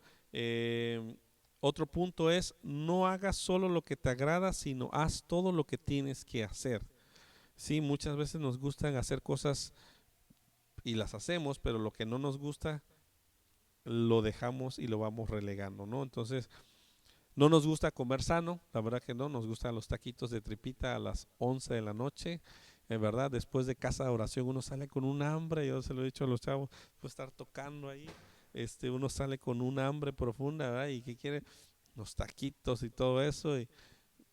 otro punto es, no hagas solo lo que te agrada, sino haz todo lo que tienes que hacer. Sí, muchas veces nos gustan hacer cosas y las hacemos, pero lo que no nos gusta lo dejamos y lo vamos relegando, ¿no? Entonces, no nos gusta comer sano, la verdad que no, nos gustan los taquitos de tripita a las 11 de la noche, en verdad, después de casa de oración uno sale con un hambre, yo se lo he dicho a los chavos, pues estar tocando ahí, uno sale con un hambre profunda, ¿verdad? Y que quiere los taquitos y todo eso,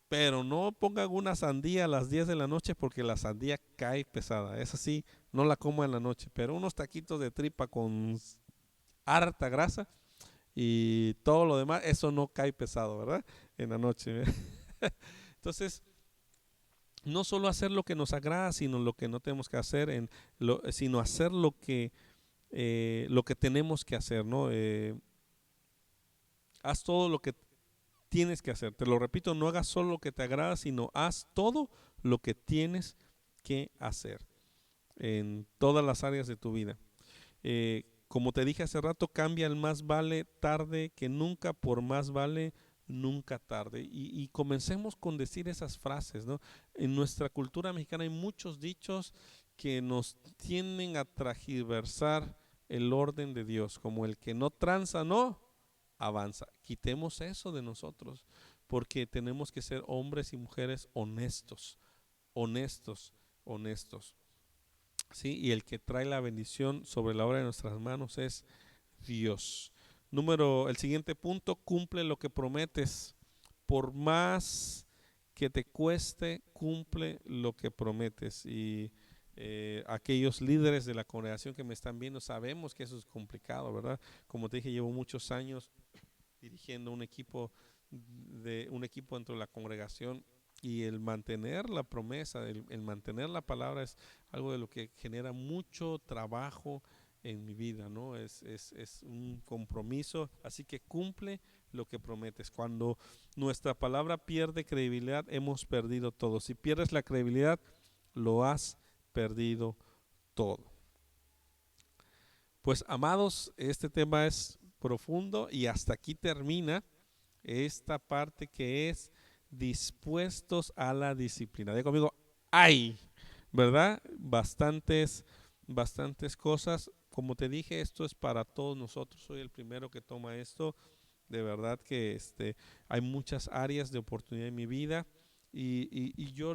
pero no pongan una sandía a las 10 de la noche porque la sandía cae pesada, esa sí, no la como en la noche, pero unos taquitos de tripa con harta grasa y todo lo demás, eso no cae pesado, ¿verdad? En la noche. Entonces, no solo hacer lo que nos agrada, sino lo que no tenemos que hacer, sino hacer lo que tenemos que hacer, ¿no? Haz todo lo que tienes que hacer. Te lo repito, no hagas solo lo que te agrada, sino haz todo lo que tienes que hacer en todas las áreas de tu vida. Como te dije hace rato, cambia el más vale tarde que nunca por más vale nunca tarde. Y comencemos con decir esas frases, ¿no? En nuestra cultura mexicana hay muchos dichos que nos tienden a transgiversar el orden de Dios, como el que no tranza, no avanza. Quitemos eso de nosotros, porque tenemos que ser hombres y mujeres honestos, honestos, honestos. ¿Sí? Y el que trae la bendición sobre la obra de nuestras manos es Dios. El siguiente punto, cumple lo que prometes. Por más que te cueste, cumple lo que prometes. Y aquellos líderes de la congregación que me están viendo, sabemos que eso es complicado, ¿verdad? Como te dije, llevo muchos años dirigiendo un equipo dentro de la congregación, y el mantener la promesa, el mantener la palabra es algo de lo que genera mucho trabajo en mi vida, ¿no? Es un compromiso, así que cumple lo que prometes. Cuando nuestra palabra pierde credibilidad, hemos perdido todo. Si pierdes la credibilidad, lo has perdido todo. Pues amados, este tema es profundo y hasta aquí termina esta parte que es dispuestos a la disciplina. Diga conmigo, hay, ¿verdad? Bastantes cosas. Como te dije, esto es para todos nosotros. Soy el primero que toma esto. De verdad que hay muchas áreas de oportunidad en mi vida y yo,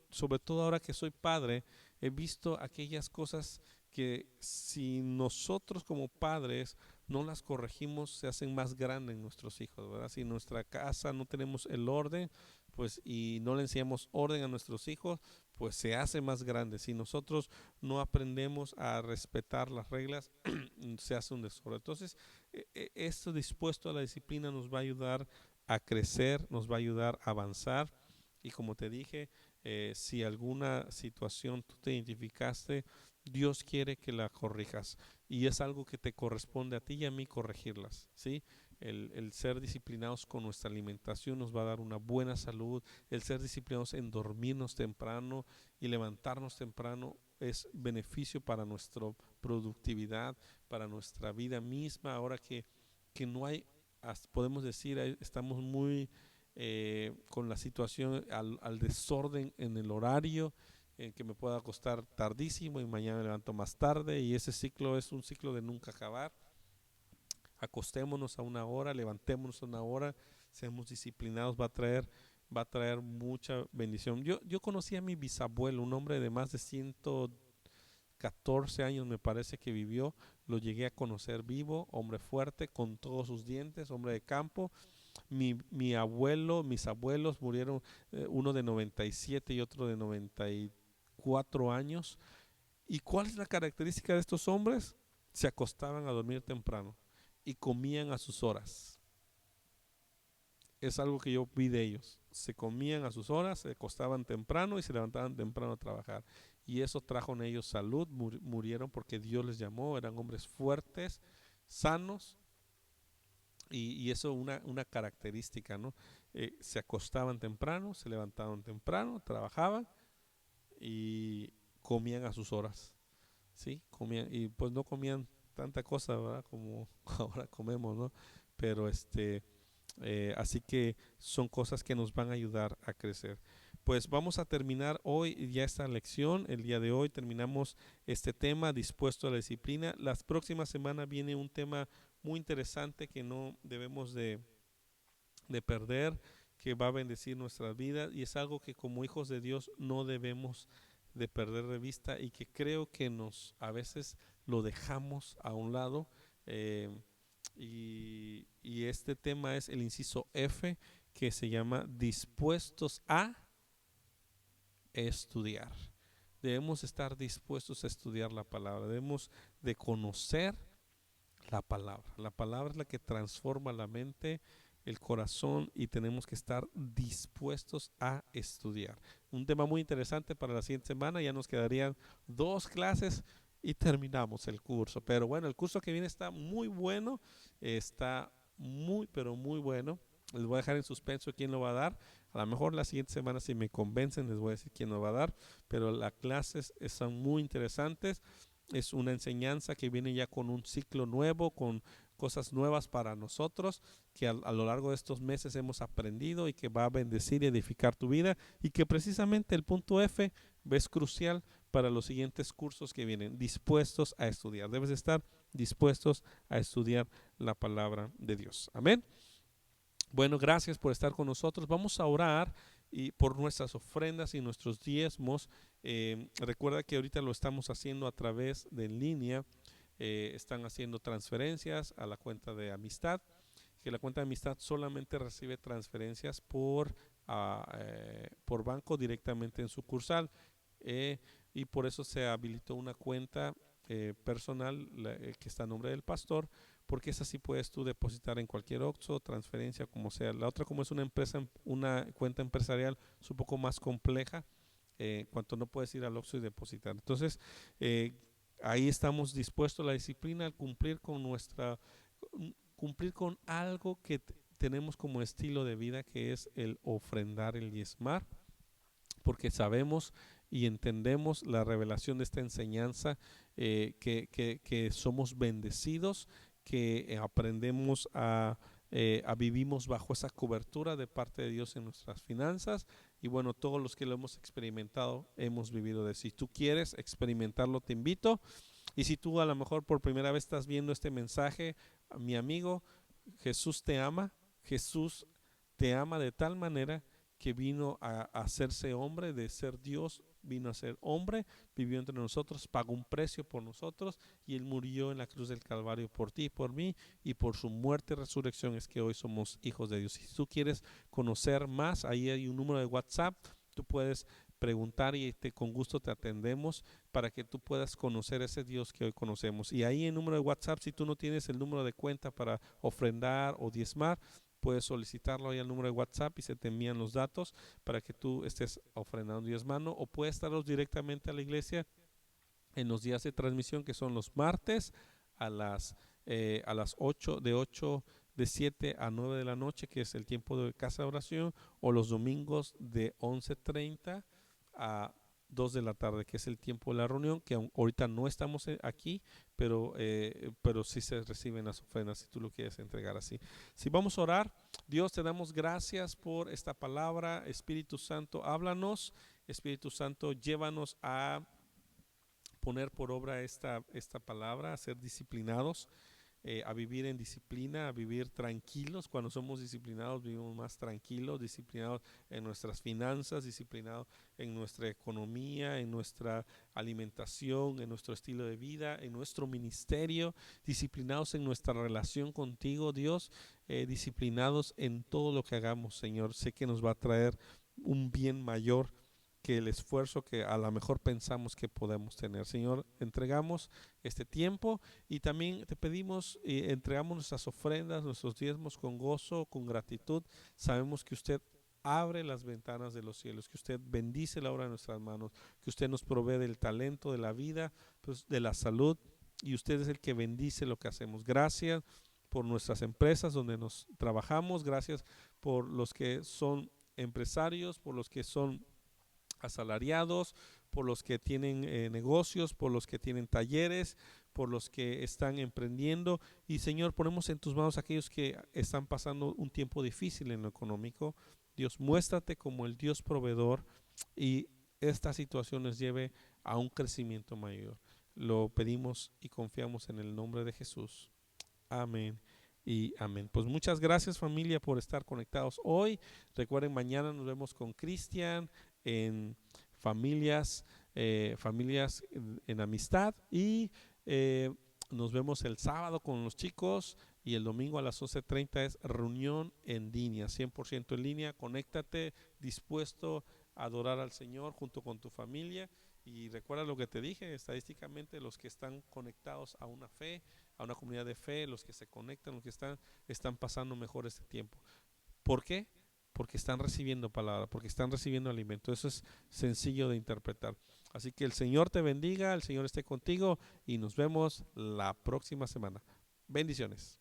sobre todo ahora que soy padre, he visto aquellas cosas que si nosotros como padres no las corregimos, se hacen más grandes en nuestros hijos, ¿verdad? Si en nuestra casa no tenemos el orden, pues y no le enseñamos orden a nuestros hijos, pues se hace más grande. Si nosotros no aprendemos a respetar las reglas, se hace un desorden. Entonces, esto dispuesto a la disciplina nos va a ayudar a crecer, nos va a ayudar a avanzar. Y como te dije, si alguna situación tú te identificaste, Dios quiere que la corrijas y es algo que te corresponde a ti y a mí corregirlas, ¿sí? El ser disciplinados con nuestra alimentación nos va a dar una buena salud, el ser disciplinados en dormirnos temprano y levantarnos temprano es beneficio para nuestra productividad, para nuestra vida misma, ahora que no hay, podemos decir, estamos muy con la situación al desorden en el horario, en que me pueda acostar tardísimo y mañana me levanto más tarde y ese ciclo es un ciclo de nunca acabar. Acostémonos a una hora, levantémonos a una hora, seamos disciplinados, va a traer mucha bendición. Yo conocí a mi bisabuelo, un hombre de más de 114 años me parece que vivió, lo llegué a conocer vivo, hombre fuerte, con todos sus dientes, hombre de campo. Mis abuelos murieron, uno de 97 y otro de 94 años. ¿Y cuál es la característica de estos hombres? se acostaban a dormir temprano y comían a sus horas. Es algo que yo vi de ellos. Se comían a sus horas, se acostaban temprano y se levantaban temprano a trabajar. Y eso trajo en ellos salud, murieron porque Dios les llamó, eran hombres fuertes, sanos, y eso una característica, ¿no? Se acostaban temprano, se levantaban temprano, trabajaban y comían a sus horas, ¿sí? Comían, y pues no comían tanta cosa, ¿verdad? Como ahora comemos, ¿no? Pero así que son cosas que nos van a ayudar a crecer. Pues vamos a terminar hoy ya esta lección. El día de hoy terminamos este tema, dispuesto a la disciplina. Las próximas semanas viene un tema muy interesante que no debemos de perder, que va a bendecir nuestras vidas, y es algo que como hijos de Dios no debemos de perder de vista, y que creo que a veces lo dejamos a un lado. Y este tema es el inciso F, que se llama dispuestos a estudiar. Debemos estar dispuestos a estudiar la palabra, debemos de conocer la palabra. La palabra es la que transforma la mente, el corazón, y tenemos que estar dispuestos a estudiar. Un tema muy interesante para la siguiente semana. Ya nos quedarían 2 clases y terminamos el curso. Pero bueno, el curso que viene está muy bueno, está muy, pero muy bueno. Les voy a dejar en suspenso quién lo va a dar. A lo mejor la siguiente semana, si me convencen, les voy a decir quién lo va a dar. Pero las clases son muy interesantes. Es una enseñanza que viene ya con un ciclo nuevo, con cosas nuevas para nosotros, que a lo largo de estos meses hemos aprendido y que va a bendecir y edificar tu vida, y que precisamente el punto F es crucial para los siguientes cursos que vienen. Dispuestos a estudiar. Debes estar dispuestos a estudiar la palabra de Dios. Amén. Bueno, gracias por estar con nosotros. Vamos a orar y por nuestras ofrendas y nuestros diezmos. Recuerda que ahorita lo estamos haciendo a través de en línea. Están haciendo transferencias a la cuenta de amistad, que la cuenta de amistad solamente recibe transferencias por banco directamente en sucursal, y por eso se habilitó una cuenta personal que está a nombre del pastor, porque esa sí puedes tú depositar en cualquier OXXO, transferencia, como sea. La otra, como es una empresa, una cuenta empresarial, es un poco más compleja, cuanto no puedes ir al OXXO y depositar. Entonces, ahí estamos dispuestos a la disciplina, al cumplir con algo que tenemos como estilo de vida, que es el ofrendar, el diezmar, porque sabemos y entendemos la revelación de esta enseñanza, que somos bendecidos, que aprendemos a vivimos bajo esa cobertura de parte de Dios en nuestras finanzas. Y bueno, todos los que lo hemos experimentado hemos vivido de eso. Si tú quieres experimentarlo, te invito. Y si tú a lo mejor por primera vez estás viendo este mensaje, mi amigo, Jesús te ama. Jesús te ama de tal manera que vino a hacerse hombre, de ser Dios, vino a ser hombre, vivió entre nosotros, pagó un precio por nosotros, y Él murió en la cruz del Calvario por ti y por mí, y por su muerte y resurrección es que hoy somos hijos de Dios. Si tú quieres conocer más, ahí hay un número de WhatsApp, tú puedes preguntar y con gusto te atendemos para que tú puedas conocer ese Dios que hoy conocemos. Y ahí en el número de WhatsApp, si tú no tienes el número de cuenta para ofrendar o diezmar, puedes solicitarlo ahí al número de WhatsApp y se te envían los datos para que tú estés ofrendando y diezmando, o puedes darlos directamente a la iglesia en los días de transmisión, que son los martes a las 8, de 7 a 9 de la noche, que es el tiempo de casa de oración, o los domingos de 11:30 a 2 de la tarde, que es el tiempo de la reunión, que ahorita no estamos aquí, pero sí se reciben las ofrendas si tú lo quieres entregar así. Si vamos a orar. Dios, te damos gracias por esta palabra. Espíritu Santo, háblanos. Espíritu Santo, llévanos a poner por obra esta palabra, a ser disciplinados, a vivir en disciplina, a vivir tranquilos. Cuando somos disciplinados vivimos más tranquilos, disciplinados en nuestras finanzas, disciplinados en nuestra economía, en nuestra alimentación, en nuestro estilo de vida, en nuestro ministerio, disciplinados en nuestra relación contigo, Dios, disciplinados en todo lo que hagamos, Señor. Sé que nos va a traer un bien mayor que el esfuerzo que a lo mejor pensamos que podemos tener. Señor, entregamos este tiempo y también te pedimos, entregamos nuestras ofrendas, nuestros diezmos con gozo, con gratitud. Sabemos que usted abre las ventanas de los cielos, que usted bendice la obra de nuestras manos, que usted nos provee del talento, de la vida, pues, de la salud, y usted es el que bendice lo que hacemos. Gracias por nuestras empresas donde nos trabajamos, gracias por los que son empresarios, por los que son asalariados, por los que tienen negocios, por los que tienen talleres, por los que están emprendiendo. Y Señor, ponemos en tus manos a aquellos que están pasando un tiempo difícil en lo económico. Dios, muéstrate como el Dios proveedor y esta situación nos lleve a un crecimiento mayor. Lo pedimos y confiamos en el nombre de Jesús. Amén y amén. Pues muchas gracias, familia, por estar conectados hoy. Recuerden, mañana nos vemos con Cristian en familias, familias en amistad, y nos vemos el sábado con los chicos, y el domingo a las 11:30 es reunión en línea, 100% en línea. Conéctate, dispuesto a adorar al Señor junto con tu familia. Y recuerda lo que te dije, estadísticamente los que están conectados a una fe, a una comunidad de fe, los que se conectan, los que están pasando mejor este tiempo. ¿Por qué? Porque están recibiendo palabra, porque están recibiendo alimento. Eso es sencillo de interpretar. Así que el Señor te bendiga, el Señor esté contigo y nos vemos la próxima semana. Bendiciones.